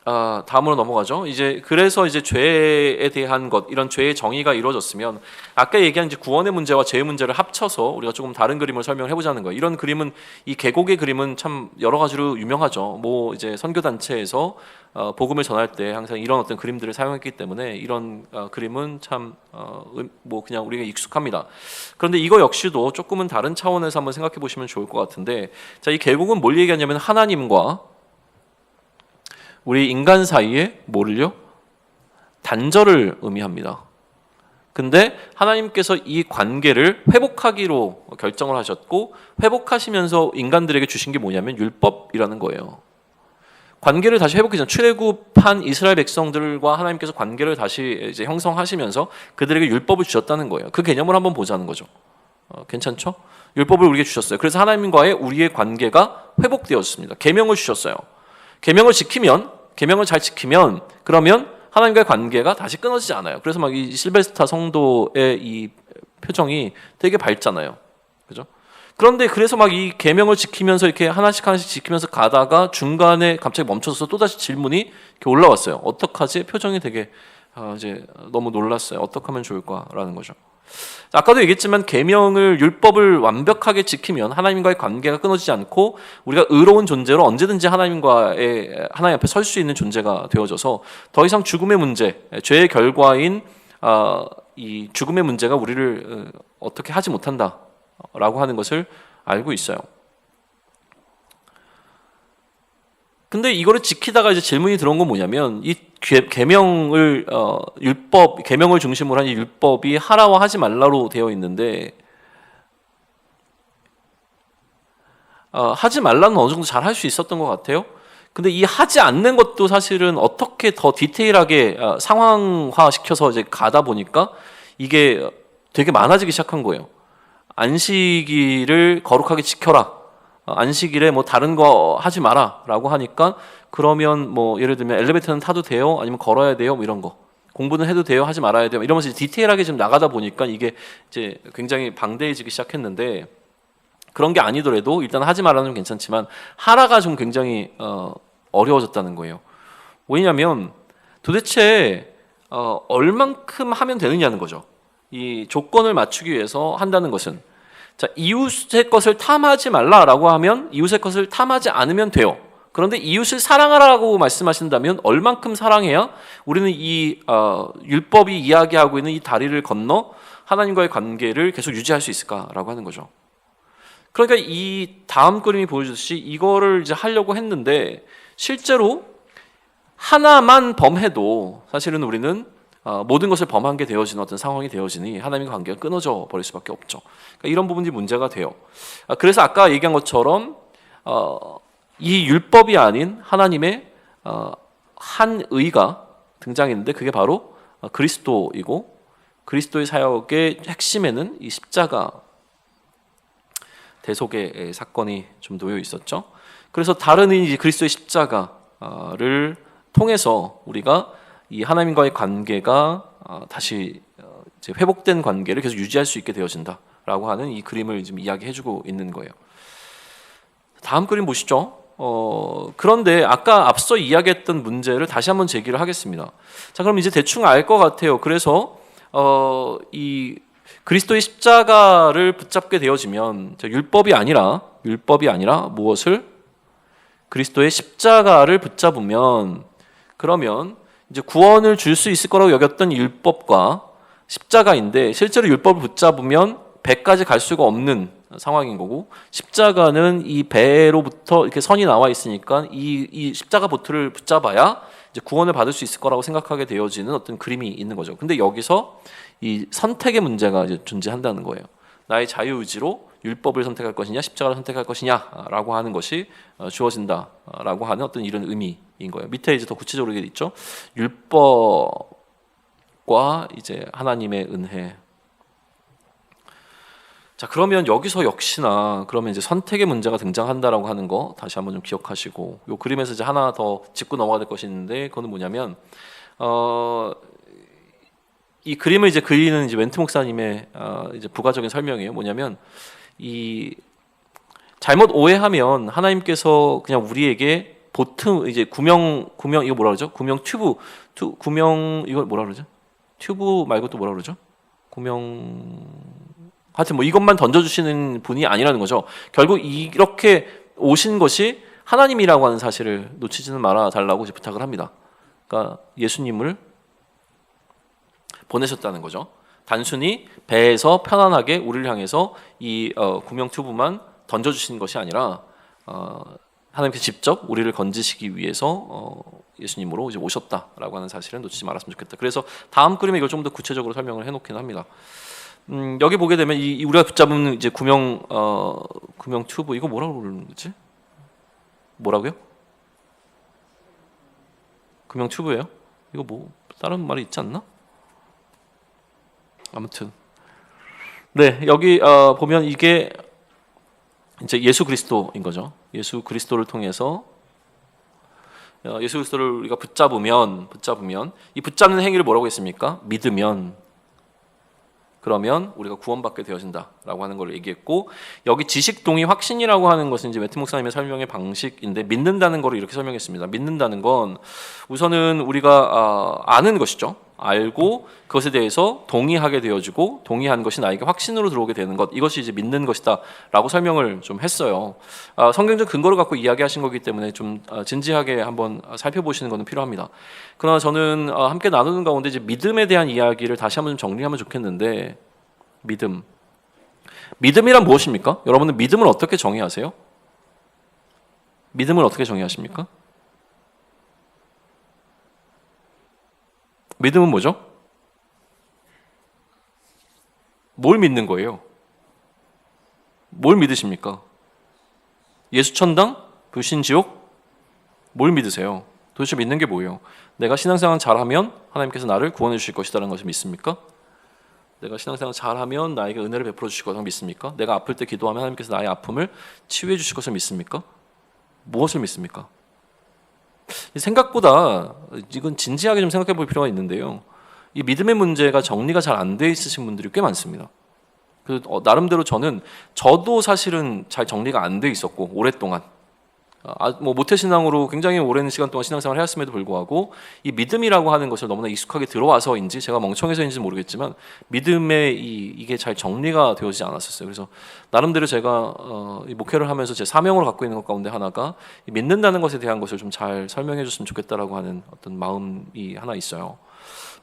다음으로 넘어가죠. 이제 그래서 이제 죄에 대한 것, 이런 죄의 정의가 이루어졌으면 아까 얘기한 이제 구원의 문제와 죄의 문제를 합쳐서 우리가 조금 다른 그림을 설명해 보자는 거예요. 이런 그림은, 이 계곡의 그림은 참 여러 가지로 유명하죠. 뭐 이제 선교 단체에서 복음을 전할 때 항상 이런 어떤 그림들을 사용했기 때문에 이런 그림은 참 뭐 그냥 우리가 익숙합니다. 그런데 이거 역시도 조금은 다른 차원에서 한번 생각해 보시면 좋을 것 같은데, 자, 이 계곡은 뭘 얘기하냐면 하나님과 우리 인간 사이에 뭐를요? 단절을 의미합니다. 근데 하나님께서 이 관계를 회복하기로 결정을 하셨고, 회복하시면서 인간들에게 주신 게 뭐냐면 율법이라는 거예요. 관계를 다시 회복해서 출애굽한 이스라엘 백성들과 하나님께서 관계를 다시 이제 형성하시면서 그들에게 율법을 주셨다는 거예요. 그 개념을 한번 보자는 거죠. 괜찮죠? 율법을 우리에게 주셨어요. 그래서 하나님과의 우리의 관계가 회복되었습니다. 계명을 주셨어요. 계명을 지키면, 계명을 잘 지키면, 그러면 하나님과의 관계가 다시 끊어지지 않아요. 그래서 막 이 실베스타 성도의 이 표정이 되게 밝잖아요. 그죠? 그런데 그래서 막 이 계명을 지키면서 이렇게 하나씩 지키면서 가다가 중간에 갑자기 멈춰서 또다시 질문이 이렇게 올라왔어요. 어떡하지? 표정이 되게 이제 너무 놀랐어요. 어떻게 하면 좋을까라는 거죠. 아까도 얘기했지만 계명을, 율법을 완벽하게 지키면 하나님과의 관계가 끊어지지 않고 우리가 의로운 존재로 언제든지 하나님 앞에 설 수 있는 존재가 되어져서 더 이상 죽음의 문제, 죄의 결과인 이 죽음의 문제가 우리를 어떻게 하지 못한다라고 하는 것을 알고 있어요. 근데 이거를 지키다가 이제 질문이 들어온 건 뭐냐면, 이 계명을 계명을 중심으로 한 이 율법이 하라와 하지 말라로 되어 있는데, 하지 말라는 어느 정도 잘 할 수 있었던 것 같아요. 근데 이 하지 않는 것도 사실은 어떻게 더 디테일하게 상황화 시켜서 이제 가다 보니까 이게 되게 많아지기 시작한 거예요. 안식일을 거룩하게 지켜라. 안식일에 뭐 다른 거 하지 마라 라고 하니까, 그러면 뭐 예를 들면 엘리베이터는 타도 돼요? 아니면 걸어야 돼요? 뭐 이런 거. 공부는 해도 돼요? 하지 말아야 돼요? 이러면서 디테일하게 좀 나가다 보니까 이게 이제 굉장히 방대해지기 시작했는데, 그런 게 아니더라도 일단 하지 말라는 건 괜찮지만 하라가 좀 굉장히 어려워졌다는 거예요. 왜냐면 도대체 얼만큼 하면 되느냐는 거죠. 이 조건을 맞추기 위해서 한다는 것은, 자, 이웃의 것을 탐하지 말라라고 하면 이웃의 것을 탐하지 않으면 돼요. 그런데 이웃을 사랑하라고 말씀하신다면 얼만큼 사랑해야 우리는 이 율법이 이야기하고 있는 이 다리를 건너 하나님과의 관계를 계속 유지할 수 있을까라고 하는 거죠. 그러니까 이 다음 그림이 보여주듯이 이거를 이제 하려고 했는데, 실제로 하나만 범해도 사실은 우리는 모든 것을 범한 게 되어지는 어떤 상황이 되어지니 하나님과 관계가 끊어져 버릴 수밖에 없죠. 그러니까 이런 부분이 문제가 돼요. 그래서 아까 얘기한 것처럼 이 율법이 아닌 하나님의 한 의가 등장했는데, 그게 바로 그리스도이고, 그리스도의 사역의 핵심에는 이 십자가 대속의 사건이 좀 놓여 있었죠. 그래서 다른 이 그리스도의 십자가를 통해서 우리가 이 하나님과의 관계가 다시 이제 회복된 관계를 계속 유지할 수 있게 되어진다라고 하는 이 그림을 지금 이야기해주고 있는 거예요. 다음 그림 보시죠. 그런데 아까 앞서 이야기했던 문제를 다시 한번 제기를 하겠습니다. 자, 그럼 이제 대충 알 것 같아요. 그래서 이 그리스도의 십자가를 붙잡게 되어지면, 율법이 아니라 무엇을? 그리스도의 십자가를 붙잡으면, 그러면 이제 구원을 줄 수 있을 거라고 여겼던 율법과 십자가인데, 실제로 율법을 붙잡으면 배까지 갈 수가 없는 상황인 거고, 십자가는 이 배로부터 이렇게 선이 나와 있으니까 이 십자가 보트를 붙잡아야 이제 구원을 받을 수 있을 거라고 생각하게 되어지는 어떤 그림이 있는 거죠. 근데 여기서 이 선택의 문제가 이제 존재한다는 거예요. 나의 자유의지로 율법을 선택할 것이냐 십자가를 선택할 것이냐라고 하는 것이 주어진다라고 하는 어떤 이런 의미인 거예요. 밑에 이제 더 구체적으로 이게 있죠. 율법과 이제 하나님의 은혜. 자, 그러면 여기서 역시나 그러면 이제 선택의 문제가 등장한다라고 하는 거 다시 한번 좀 기억하시고, 요 그림에서 이제 하나 더 짚고 넘어가야 될 것이 있는데, 그거는 뭐냐면 이 그림을 이제 그리는 이제 웬트 목사님의 이제 부가적인 설명이에요. 뭐냐면 이 잘못 오해하면 하나님께서 그냥 우리에게 보트 이제 구명 이거 뭐라 그러죠? 구명 구명 이걸 뭐라 그러죠? 튜브 말고 또 뭐라 그러죠? 하여튼 뭐 이것만 던져주시는 분이 아니라는 거죠. 결국 이렇게 오신 것이 하나님이라고 하는 사실을 놓치지는 말아 달라고 부탁을 합니다. 그러니까 예수님을 보내셨다는 거죠. 단순히 배에서 편안하게 우리를 향해서 이 구명 튜브만 던져주시는 것이 아니라 하나님께서 직접 우리를 건지시기 위해서 예수님으로 이제 오셨다라고 하는 사실은 놓치지 말았으면 좋겠다. 그래서 다음 그림에 이걸 좀 더 구체적으로 설명을 해놓긴 합니다. 여기 보게 되면 우리가 붙잡은 이제 구명 튜브 이거 뭐라고 부르는 거지? 뭐라고요? 구명 튜브예요? 이거 뭐 다른 말이 있지 않나? 아무튼 네 여기 보면 이게 이제 예수 그리스도인 거죠. 예수 그리스도를 통해서 예수 그리스도를 우리가 붙잡으면 이 붙잡는 행위를 뭐라고 했습니까? 믿으면 그러면 우리가 구원받게 되어진다라고 하는 걸 얘기했고 여기 지식 동의 확신이라고 하는 것은 이제 매트 목사님의 설명의 방식인데 믿는다는 걸 이렇게 설명했습니다. 믿는다는 건 우선은 우리가 아는 것이죠. 알고 그것에 대해서 동의하게 되어지고 동의한 것이 나에게 확신으로 들어오게 되는 것 이것이 이제 믿는 것이다라고 설명을 좀 했어요. 성경적 근거를 갖고 이야기하신 거기 때문에 좀 진지하게 한번 살펴보시는 것은 필요합니다. 그러나 저는 함께 나누는 가운데 이제 믿음에 대한 이야기를 다시 한번 좀 정리하면 좋겠는데 믿음이란 무엇입니까? 여러분은 믿음을 어떻게 정의하세요? 믿음을 어떻게 정의하십니까? 믿음은 뭐죠? 뭘 믿는 거예요? 뭘 믿으십니까? 예수 천당? 불신 지옥? 뭘 믿으세요? 도대체 믿는 게 뭐예요? 내가 신앙생활 잘하면 하나님께서 나를 구원해 주실 것이라는 것을 믿습니까? 내가 신앙생활 잘하면 나에게 은혜를 베풀어 주실 것을 믿습니까? 내가 아플 때 기도하면 하나님께서 나의 아픔을 치유해 주실 것을 믿습니까? 무엇을 믿습니까? 생각보다 이건 진지하게 좀 생각해 볼 필요가 있는데요. 이 믿음의 문제가 정리가 잘 안 돼 있으신 분들이 꽤 많습니다. 나름대로 저도 사실은 잘 정리가 안 돼 있었고 오랫동안 뭐 모태신앙으로 굉장히 오랜 시간 동안 신앙생활을 해왔음에도 불구하고 이 믿음이라고 하는 것을 너무나 익숙하게 들어와서인지 제가 멍청해서인지는 모르겠지만 믿음에 이게 잘 정리가 되어지지 않았었어요. 그래서 나름대로 제가 이 목회를 하면서 제 사명으로 갖고 있는 것 가운데 하나가 믿는다는 것에 대한 것을 좀 잘 설명해 줬으면 좋겠다라고 하는 어떤 마음이 하나 있어요.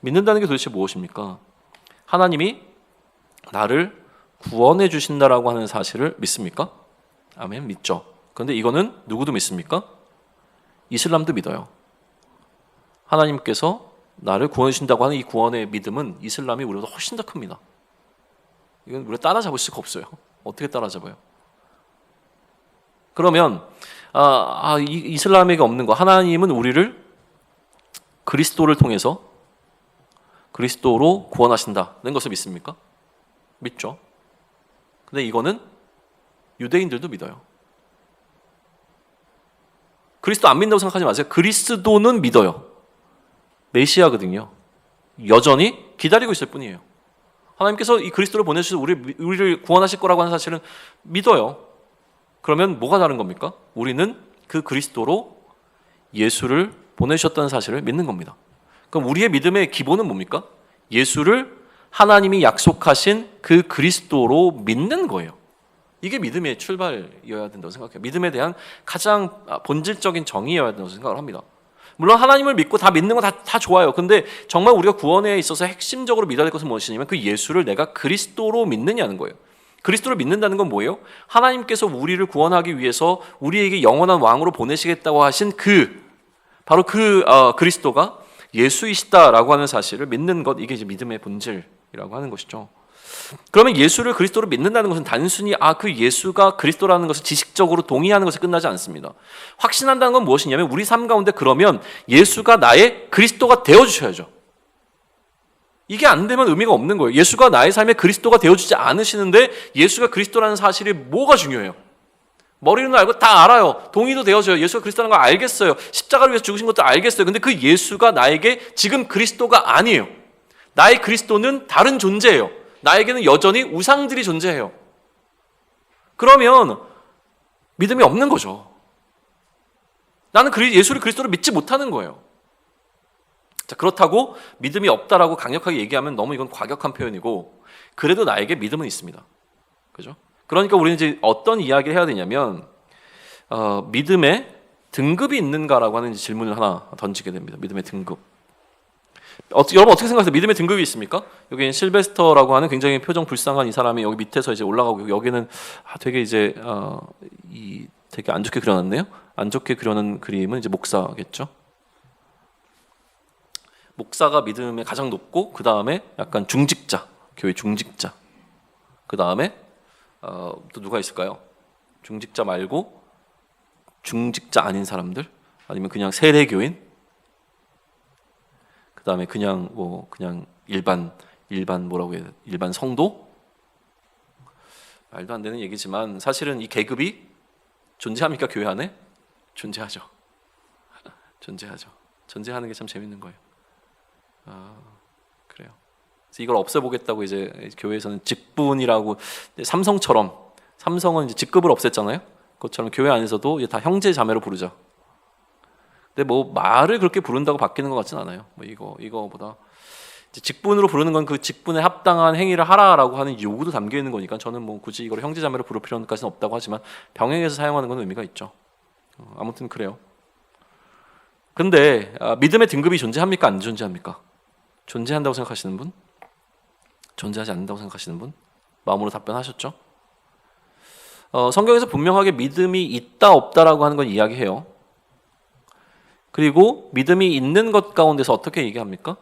믿는다는 게 도대체 무엇입니까? 하나님이 나를 구원해 주신다라고 하는 사실을 믿습니까? 아멘, 믿죠. 그런데 이거는 누구도 믿습니까? 이슬람도 믿어요. 하나님께서 나를 구원해 주신다고 하는 이 구원의 믿음은 이슬람이 우리보다 훨씬 더 큽니다. 이건 우리가 따라잡을 수가 없어요. 어떻게 따라잡아요? 그러면 이슬람에게 없는 거 하나님은 우리를 그리스도를 통해서 그리스도로 구원하신다는 것을 믿습니까? 믿죠. 근데 이거는 유대인들도 믿어요. 그리스도 안 믿는다고 생각하지 마세요. 그리스도는 믿어요. 메시아거든요. 여전히 기다리고 있을 뿐이에요. 하나님께서 이 그리스도를 보내주셔서 우리를 구원하실 거라고 하는 사실은 믿어요. 그러면 뭐가 다른 겁니까? 우리는 그 그리스도로 예수를 보내주셨다는 사실을 믿는 겁니다. 그럼 우리의 믿음의 기본은 뭡니까? 예수를 하나님이 약속하신 그 그리스도로 믿는 거예요. 이게 믿음의 출발이어야 된다고 생각해요. 믿음에 대한 가장 본질적인 정의여야 된다고 생각을 합니다. 물론 하나님을 믿고 다 믿는 건 다 좋아요. 근데 정말 우리가 구원에 있어서 핵심적으로 믿어야 될 것은 무엇이냐면 그 예수를 내가 그리스도로 믿느냐는 거예요. 그리스도를 믿는다는 건 뭐예요? 하나님께서 우리를 구원하기 위해서 우리에게 영원한 왕으로 보내시겠다고 하신 바로 그리스도가 예수이시다라고 하는 사실을 믿는 것, 이게 이제 믿음의 본질이라고 하는 것이죠. 그러면 예수를 그리스도로 믿는다는 것은 단순히 그 예수가 그리스도라는 것을 지식적으로 동의하는 것에 끝나지 않습니다. 확신한다는 건 무엇이냐면 우리 삶 가운데 그러면 예수가 나의 그리스도가 되어주셔야죠. 이게 안 되면 의미가 없는 거예요. 예수가 나의 삶에 그리스도가 되어주지 않으시는데 예수가 그리스도라는 사실이 뭐가 중요해요? 머리로는 알고 다 알아요. 동의도 되어져요. 예수가 그리스도라는 걸 알겠어요. 십자가를 위해서 죽으신 것도 알겠어요. 근데 그 예수가 나에게 지금 그리스도가 아니에요. 나의 그리스도는 다른 존재예요. 나에게는 여전히 우상들이 존재해요. 그러면 믿음이 없는 거죠. 나는 예수를 그리스도로 믿지 못하는 거예요. 자, 그렇다고 믿음이 없다라고 강력하게 얘기하면 너무 이건 과격한 표현이고, 그래도 나에게 믿음은 있습니다. 그죠? 그러니까 우리는 이제 어떤 이야기를 해야 되냐면, 믿음의 등급이 있는가라고 하는 질문을 하나 던지게 됩니다. 믿음의 등급. 여러분 어떻게 생각하세요? 믿음의 등급이 있습니까? 여기 실베스터라고 하는 굉장히 표정 불쌍한 이 사람이 여기 밑에서 이제 올라가고, 여기는 되게 이제 되게 안 좋게 그려놨네요. 안 좋게 그려놓은 그림은 이제 목사겠죠. 목사가 믿음에 가장 높고, 그 다음에 약간 중직자, 교회 중직자. 그 다음에 또 누가 있을까요? 중직자 말고 중직자 아닌 사람들, 아니면 그냥 세례교인, 그 다음에 그냥 그냥 일반 뭐라고 해야 돼? 일반 성도? 말도 안 되는 얘기지만 사실은 이 계급이 존재합니까? 교회 안에? 존재하죠. 존재하죠. 존재하는 게 참 재밌는 거예요. 그래요. 그래서 이걸 없애보겠다고 이제 교회에서는 직분이라고, 삼성은 이제 직급을 없앴잖아요. 그것처럼 교회 안에서도 다 형제 자매로 부르자. 근데 뭐 말을 그렇게 부른다고 바뀌는 것 같진 않아요. 뭐 이거보다 이제 직분으로 부르는 건 그 직분에 합당한 행위를 하라라고 하는 요구도 담겨 있는 거니까, 저는 뭐 굳이 이걸 형제 자매로 부를 필요까지는 없다고 하지만 병행해서 사용하는 건 의미가 있죠. 아무튼 그래요. 근데 믿음의 등급이 존재합니까? 안 존재합니까? 존재한다고 생각하시는 분? 존재하지 않는다고 생각하시는 분? 마음으로 답변하셨죠? 성경에서 분명하게 믿음이 있다 없다라고 하는 건 이야기해요. 그리고 믿음이 있는 것 가운데서 어떻게 얘기합니까?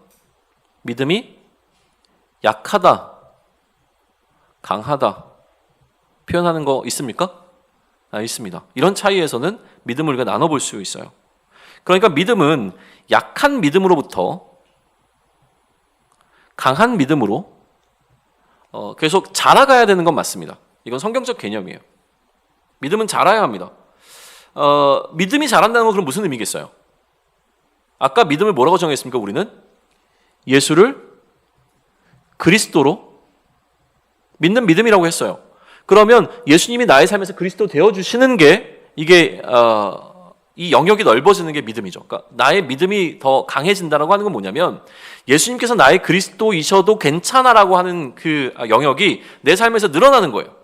믿음이 약하다, 강하다 표현하는 거 있습니까? 있습니다. 이런 차이에서는 믿음을 우리가 나눠볼 수 있어요. 그러니까 믿음은 약한 믿음으로부터 강한 믿음으로 계속 자라가야 되는 건 맞습니다. 이건 성경적 개념이에요. 믿음은 자라야 합니다. 믿음이 자란다는 건 그럼 무슨 의미겠어요? 아까 믿음을 뭐라고 정했습니까? 우리는 예수를 그리스도로 믿는 믿음이라고 했어요. 그러면 예수님이 나의 삶에서 그리스도 되어주시는 게, 이게 이 영역이 넓어지는 게 믿음이죠. 그러니까 나의 믿음이 더 강해진다라고 하는 건 뭐냐면, 예수님께서 나의 그리스도이셔도 괜찮아라고 하는 그 영역이 내 삶에서 늘어나는 거예요.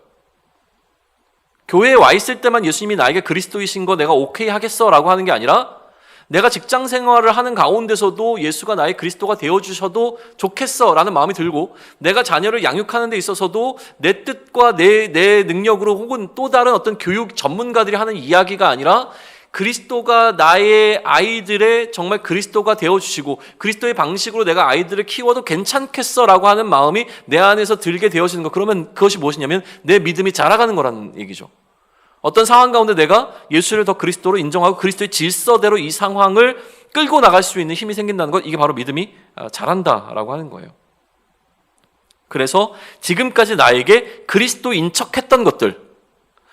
교회에 와 있을 때만 예수님이 나에게 그리스도이신 거 내가 오케이 하겠어라고 하는 게 아니라, 내가 직장 생활을 하는 가운데서도 예수가 나의 그리스도가 되어주셔도 좋겠어라는 마음이 들고, 내가 자녀를 양육하는 데 있어서도 내 뜻과 내 능력으로, 혹은 또 다른 어떤 교육 전문가들이 하는 이야기가 아니라 그리스도가 나의 아이들의 정말 그리스도가 되어주시고 그리스도의 방식으로 내가 아이들을 키워도 괜찮겠어라고 하는 마음이 내 안에서 들게 되어지는 것, 그러면 그것이 무엇이냐면 내 믿음이 자라가는 거라는 얘기죠. 어떤 상황 가운데 내가 예수를 더 그리스도로 인정하고 그리스도의 질서대로 이 상황을 끌고 나갈 수 있는 힘이 생긴다는 것, 이게 바로 믿음이 자란다라고 하는 거예요. 그래서 지금까지 나에게 그리스도인 척했던 것들,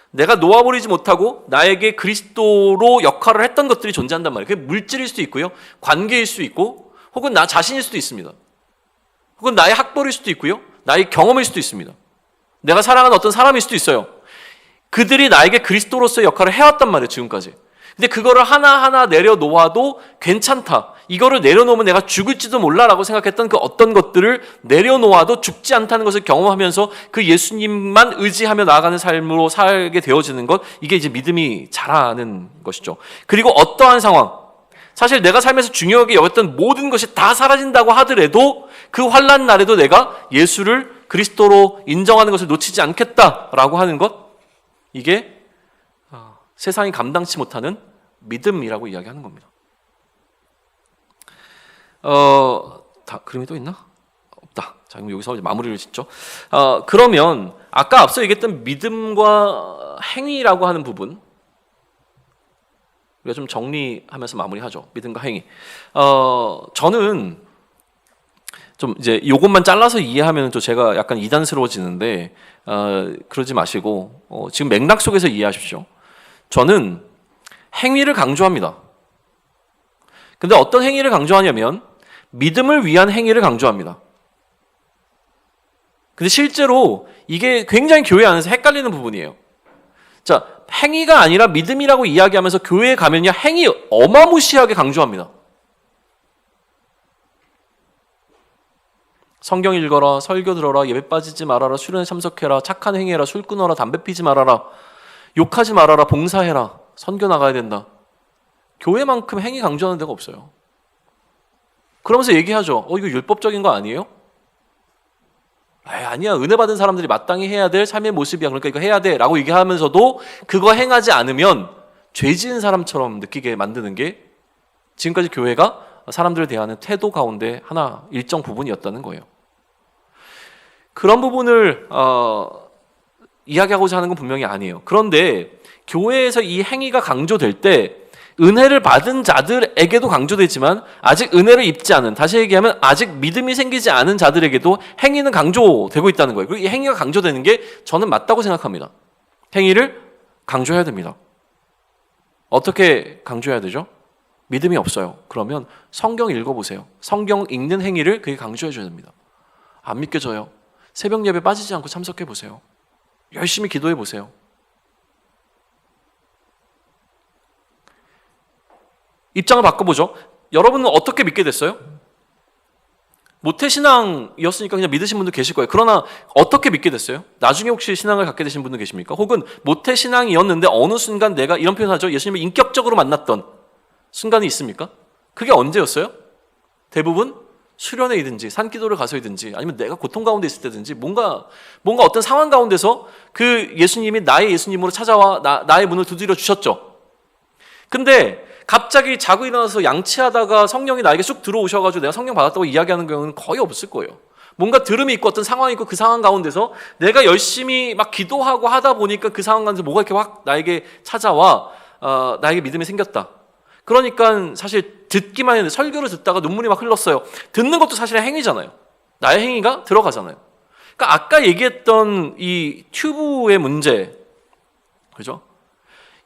내가 놓아버리지 못하고 나에게 그리스도로 역할을 했던 것들이 존재한단 말이에요. 그게 물질일 수도 있고요, 관계일 수도 있고, 혹은 나 자신일 수도 있습니다. 혹은 나의 학벌일 수도 있고요, 나의 경험일 수도 있습니다. 내가 사랑하는 어떤 사람일 수도 있어요. 그들이 나에게 그리스도로서의 역할을 해왔단 말이에요, 지금까지. 근데 그거를 하나하나 내려놓아도 괜찮다, 이거를 내려놓으면 내가 죽을지도 몰라라고 생각했던 그 어떤 것들을 내려놓아도 죽지 않다는 것을 경험하면서 그 예수님만 의지하며 나아가는 삶으로 살게 되어지는 것, 이게 이제 믿음이 자라는 것이죠. 그리고 어떠한 상황, 사실 내가 삶에서 중요하게 여겼던 모든 것이 다 사라진다고 하더라도 그 환난 날에도 내가 예수를 그리스도로 인정하는 것을 놓치지 않겠다라고 하는 것, 이게 세상이 감당치 못하는 믿음이라고 이야기하는 겁니다. 그림이 또 있나? 없다. 자, 그럼 여기서 이제 마무리를 짓죠. 그러면 아까 앞서 얘기했던 믿음과 행위라고 하는 부분, 우리가 좀 정리하면서 마무리하죠. 믿음과 행위. 저는 좀 이제 요것만 잘라서 이해하면 또 제가 약간 이단스러워지는데, 그러지 마시고 지금 맥락 속에서 이해하십시오. 저는 행위를 강조합니다. 근데 어떤 행위를 강조하냐면 믿음을 위한 행위를 강조합니다. 근데 실제로 이게 굉장히 교회 안에서 헷갈리는 부분이에요. 자, 행위가 아니라 믿음이라고 이야기하면서 교회에 가면요 행위 어마무시하게 강조합니다. 성경 읽어라, 설교 들어라, 예배 빠지지 말아라, 수련회 참석해라, 착한 행위해라, 술 끊어라, 담배 피지 말아라, 욕하지 말아라, 봉사해라, 선교 나가야 된다. 교회만큼 행위 강조하는 데가 없어요. 그러면서 얘기하죠. 이거 율법적인 거 아니에요? 아니야. 은혜 받은 사람들이 마땅히 해야 될 삶의 모습이야. 그러니까 이거 해야 돼 라고 얘기하면서도 그거 행하지 않으면 죄 지은 사람처럼 느끼게 만드는 게 지금까지 교회가 사람들을 대하는 태도 가운데 하나 일정 부분이었다는 거예요. 그런 부분을 이야기하고자 하는 건 분명히 아니에요. 그런데 교회에서 이 행위가 강조될 때 은혜를 받은 자들에게도 강조되지만 아직 은혜를 입지 않은, 다시 얘기하면 아직 믿음이 생기지 않은 자들에게도 행위는 강조되고 있다는 거예요. 그리고 이 행위가 강조되는 게 저는 맞다고 생각합니다. 행위를 강조해야 됩니다. 어떻게 강조해야 되죠? 믿음이 없어요. 그러면 성경 읽어보세요. 성경 읽는 행위를 그게 강조해줘야 됩니다. 안 믿겨져요. 새벽 예배 빠지지 않고 참석해보세요. 열심히 기도해보세요. 입장을 바꿔보죠. 여러분은 어떻게 믿게 됐어요? 모태신앙이었으니까 그냥 믿으신 분도 계실 거예요. 그러나 어떻게 믿게 됐어요? 나중에 혹시 신앙을 갖게 되신 분도 계십니까? 혹은 모태신앙이었는데 어느 순간 내가 이런 표현하죠. 예수님을 인격적으로 만났던 순간이 있습니까? 그게 언제였어요? 대부분 수련회이든지 산기도를 가서이든지 아니면 내가 고통 가운데 있을 때든지 뭔가 어떤 상황 가운데서 그 예수님이 나의 예수님으로 찾아와 나의 문을 두드려 주셨죠. 근데 갑자기 자고 일어나서 양치하다가 성령이 나에게 쑥 들어오셔가지고 내가 성령 받았다고 이야기하는 경우는 거의 없을 거예요. 뭔가 들음이 있고 어떤 상황이 있고 그 상황 가운데서 내가 열심히 막 기도하고 하다 보니까 그 상황 가운데서 뭐가 이렇게 확 나에게 찾아와 나에게 믿음이 생겼다. 그러니까 사실 듣기만 했는데 설교를 듣다가 눈물이 막 흘렀어요. 듣는 것도 사실은 행위잖아요. 나의 행위가 들어가잖아요. 그러니까 아까 얘기했던 이 튜브의 문제, 그죠?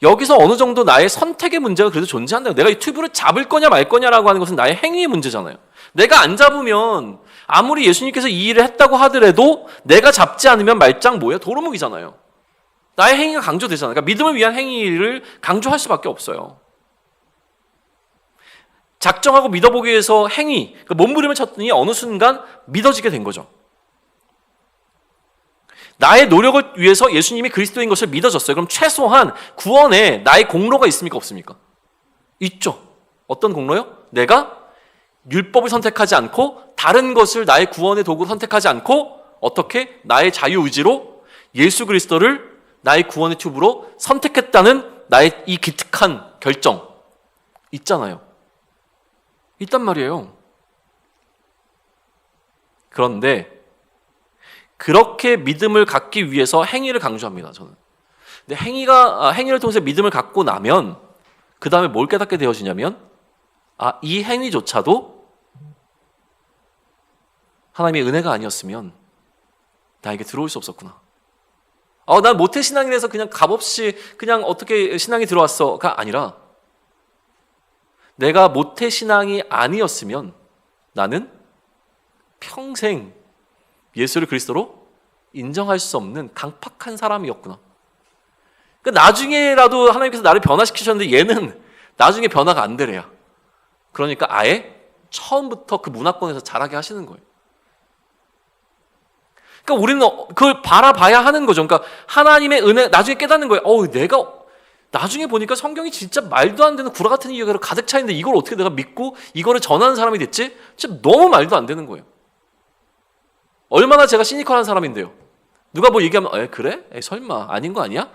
여기서 어느 정도 나의 선택의 문제가 그래도 존재한다. 내가 이 튜브를 잡을 거냐 말 거냐라고 하는 것은 나의 행위의 문제잖아요. 내가 안 잡으면 아무리 예수님께서 이 일을 했다고 하더라도 내가 잡지 않으면 말짱 뭐예요? 도루묵이잖아요. 나의 행위가 강조되잖아요. 그러니까 믿음을 위한 행위를 강조할 수밖에 없어요. 작정하고 믿어보기 위해서 행위, 그러니까 몸부림을 쳤더니 어느 순간 믿어지게 된 거죠. 나의 노력을 위해서 예수님이 그리스도인 것을 믿어졌어요. 그럼 최소한 구원에 나의 공로가 있습니까? 없습니까? 있죠. 어떤 공로요? 내가 율법을 선택하지 않고 다른 것을 나의 구원의 도구로 선택하지 않고 어떻게? 나의 자유의지로 예수 그리스도를 나의 구원의 튜브로 선택했다는 나의 이 기특한 결정 있잖아요. 있단 말이에요. 그런데 그렇게 믿음을 갖기 위해서 행위를 강조합니다. 저는. 근데 행위를 통해서 믿음을 갖고 나면 그 다음에 뭘 깨닫게 되어지냐면 이 행위조차도 하나님의 은혜가 아니었으면 나에게 들어올 수 없었구나. 난 모태신앙이라서 그냥 값없이 그냥 어떻게 신앙이 들어왔어가 아니라 내가 모태신앙이 아니었으면 나는 평생 예수를 그리스도로 인정할 수 없는 강팍한 사람이었구나. 그러니까 나중에라도 하나님께서 나를 변화시키셨는데 얘는 나중에 변화가 안 되래야. 그러니까 아예 처음부터 그 문화권에서 자라게 하시는 거예요. 그러니까 우리는 그걸 바라봐야 하는 거죠. 그러니까 하나님의 은혜 나중에 깨닫는 거예요. 내가 나중에 보니까 성경이 진짜 말도 안 되는 구라 같은 이야기로 가득 차 있는데 이걸 어떻게 내가 믿고 이거를 전하는 사람이 됐지? 진짜 너무 말도 안 되는 거예요. 얼마나 제가 시니컬한 사람인데요. 누가 뭐 얘기하면 그래? 설마 아닌 거 아니야?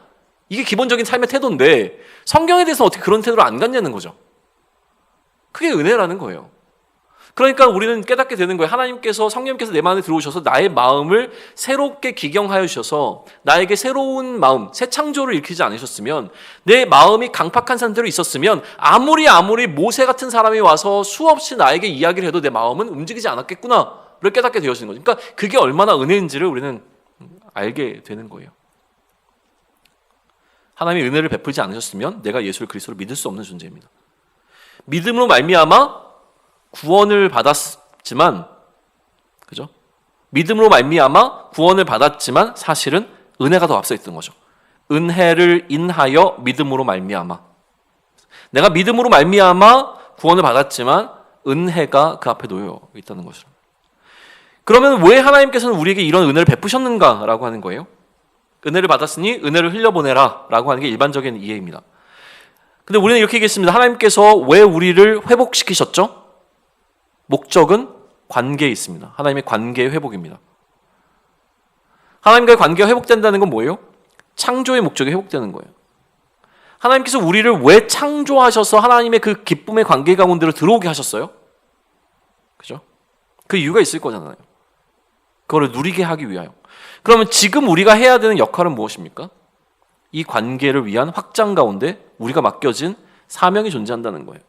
이게 기본적인 삶의 태도인데 성경에 대해서는 어떻게 그런 태도를 안 갖냐는 거죠. 그게 은혜라는 거예요. 그러니까 우리는 깨닫게 되는 거예요. 하나님께서 성령님께서 내 마음에 들어오셔서 나의 마음을 새롭게 기경하여 주셔서 나에게 새로운 마음, 새 창조를 일으키지 않으셨으면 내 마음이 강팍한 상태로 있었으면 아무리 모세 같은 사람이 와서 수없이 나에게 이야기를 해도 내 마음은 움직이지 않았겠구나 를 깨닫게 되어지는 거죠. 그러니까 그게 얼마나 은혜인지를 우리는 알게 되는 거예요. 하나님이 은혜를 베풀지 않으셨으면 내가 예수를 그리스도로 믿을 수 없는 존재입니다. 믿음으로 말미암아 구원을 받았지만, 그죠? 믿음으로 말미암아 구원을 받았지만 사실은 은혜가 더 앞서 있던 거죠. 은혜를 인하여 믿음으로 말미암아. 내가 믿음으로 말미암아 구원을 받았지만 은혜가 그 앞에 놓여 있다는 것을. 그러면 왜 하나님께서는 우리에게 이런 은혜를 베푸셨는가라고 하는 거예요. 은혜를 받았으니 은혜를 흘려보내라 라고 하는 게 일반적인 이해입니다. 근데 우리는 이렇게 얘기했습니다. 하나님께서 왜 우리를 회복시키셨죠? 목적은 관계에 있습니다. 하나님의 관계의 회복입니다. 하나님과의 관계가 회복된다는 건 뭐예요? 창조의 목적이 회복되는 거예요. 하나님께서 우리를 왜 창조하셔서 하나님의 그 기쁨의 관계 가운데로 들어오게 하셨어요? 그죠? 그 이유가 있을 거잖아요. 그거를 누리게 하기 위하여. 그러면 지금 우리가 해야 되는 역할은 무엇입니까? 이 관계를 위한 확장 가운데 우리가 맡겨진 사명이 존재한다는 거예요.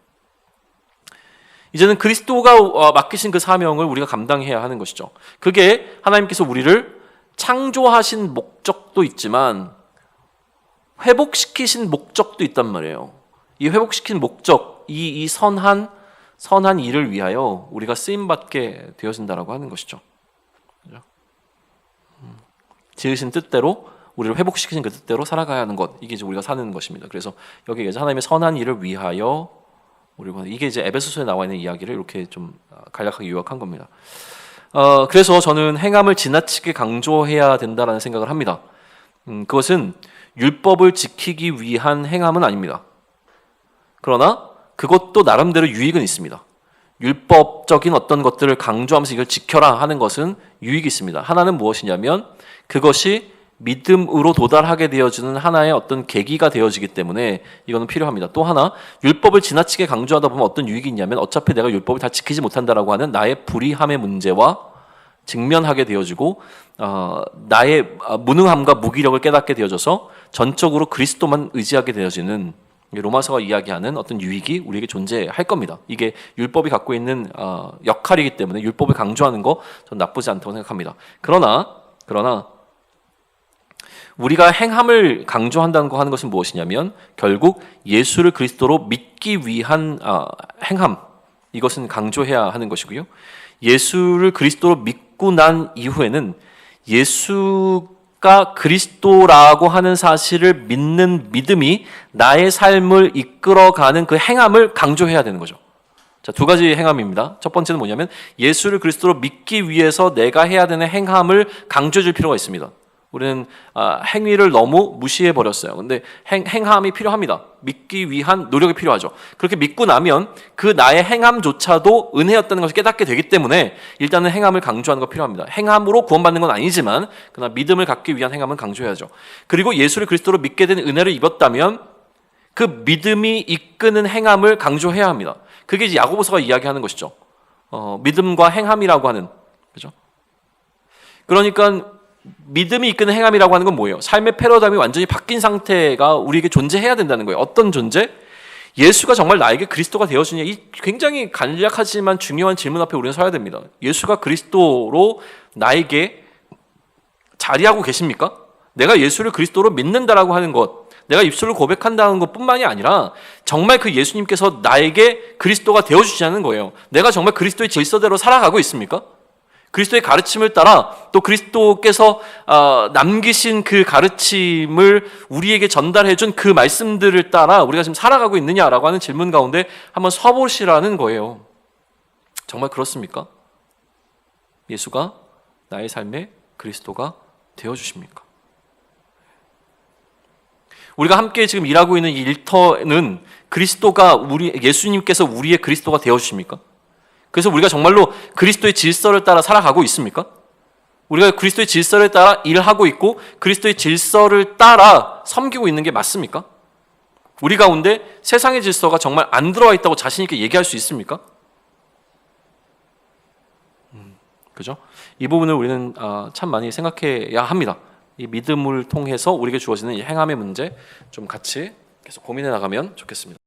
이제는 그리스도가 맡기신 그 사명을 우리가 감당해야 하는 것이죠. 그게 하나님께서 우리를 창조하신 목적도 있지만 회복시키신 목적도 있단 말이에요. 이 회복시킨 목적, 이 선한 일을 위하여 우리가 쓰임받게 되어진다라고 하는 것이죠. 그죠? 지으신 뜻대로 우리를 회복시키신 그 뜻대로 살아가야 하는 것, 이게 이제 우리가 사는 것입니다. 그래서 여기 이제 하나님의 선한 일을 위하여 우리가 이게 이제 에베소서에 나와 있는 이야기를 이렇게 좀 간략하게 요약한 겁니다. 그래서 저는 행함을 지나치게 강조해야 된다라는 생각을 합니다. 그것은 율법을 지키기 위한 행함은 아닙니다. 그러나 그것도 나름대로 유익은 있습니다. 율법적인 어떤 것들을 강조하면서 이걸 지켜라 하는 것은 유익이 있습니다. 하나는 무엇이냐면 그것이 믿음으로 도달하게 되어지는 하나의 어떤 계기가 되어지기 때문에 이거는 필요합니다. 또 하나, 율법을 지나치게 강조하다 보면 어떤 유익이 있냐면 어차피 내가 율법을 다 지키지 못한다라고 하는 나의 불의함의 문제와 직면하게 되어지고 나의 무능함과 무기력을 깨닫게 되어져서 전적으로 그리스도만 의지하게 되어지는 로마서가 이야기하는 어떤 유익이 우리에게 존재할 겁니다. 이게 율법이 갖고 있는 역할이기 때문에 율법을 강조하는 거 전 나쁘지 않다고 생각합니다. 그러나 우리가 행함을 강조한다는 거 하는 것은 무엇이냐면 결국 예수를 그리스도로 믿기 위한 행함, 이것은 강조해야 하는 것이고요. 예수를 그리스도로 믿고 난 이후에는 예수가 그리스도라고 하는 사실을 믿는 믿음이 나의 삶을 이끌어가는 그 행함을 강조해야 되는 거죠. 자, 두 가지 행함입니다. 첫 번째는 뭐냐면 예수를 그리스도로 믿기 위해서 내가 해야 되는 행함을 강조해 줄 필요가 있습니다. 우리는 행위를 너무 무시해 버렸어요. 근데 행함이 필요합니다. 믿기 위한 노력이 필요하죠. 그렇게 믿고 나면 그 나의 행함조차도 은혜였다는 것을 깨닫게 되기 때문에 일단은 행함을 강조하는 거 필요합니다. 행함으로 구원받는 건 아니지만 그러나 믿음을 갖기 위한 행함은 강조해야죠. 그리고 예수를 그리스도로 믿게 된 은혜를 입었다면 그 믿음이 이끄는 행함을 강조해야 합니다. 그게 이제 야고보서가 이야기하는 것이죠. 믿음과 행함이라고 하는, 그죠? 그러니까 믿음이 이끄는 행함이라고 하는 건 뭐예요? 삶의 패러다임이 완전히 바뀐 상태가 우리에게 존재해야 된다는 거예요. 어떤 존재? 예수가 정말 나에게 그리스도가 되어주냐? 이 굉장히 간략하지만 중요한 질문 앞에 우리는 서야 됩니다. 예수가 그리스도로 나에게 자리하고 계십니까? 내가 예수를 그리스도로 믿는다라고 하는 것, 내가 입술로 고백한다는 것뿐만이 아니라 정말 그 예수님께서 나에게 그리스도가 되어주시냐는 거예요. 내가 정말 그리스도의 질서대로 살아가고 있습니까? 그리스도의 가르침을 따라 또 그리스도께서 남기신 그 가르침을 우리에게 전달해 준 그 말씀들을 따라 우리가 지금 살아가고 있느냐라고 하는 질문 가운데 한번 서보시라는 거예요. 정말 그렇습니까? 예수가 나의 삶에 그리스도가 되어주십니까? 우리가 함께 지금 일하고 있는 이 일터는 그리스도가 예수님께서 우리의 그리스도가 되어주십니까? 그래서 우리가 정말로 그리스도의 질서를 따라 살아가고 있습니까? 우리가 그리스도의 질서를 따라 일하고 있고 그리스도의 질서를 따라 섬기고 있는 게 맞습니까? 우리 가운데 세상의 질서가 정말 안 들어와 있다고 자신 있게 얘기할 수 있습니까? 그죠? 이 부분을 우리는 참 많이 생각해야 합니다. 이 믿음을 통해서 우리에게 주어지는 이 행함의 문제 좀 같이 계속 고민해 나가면 좋겠습니다.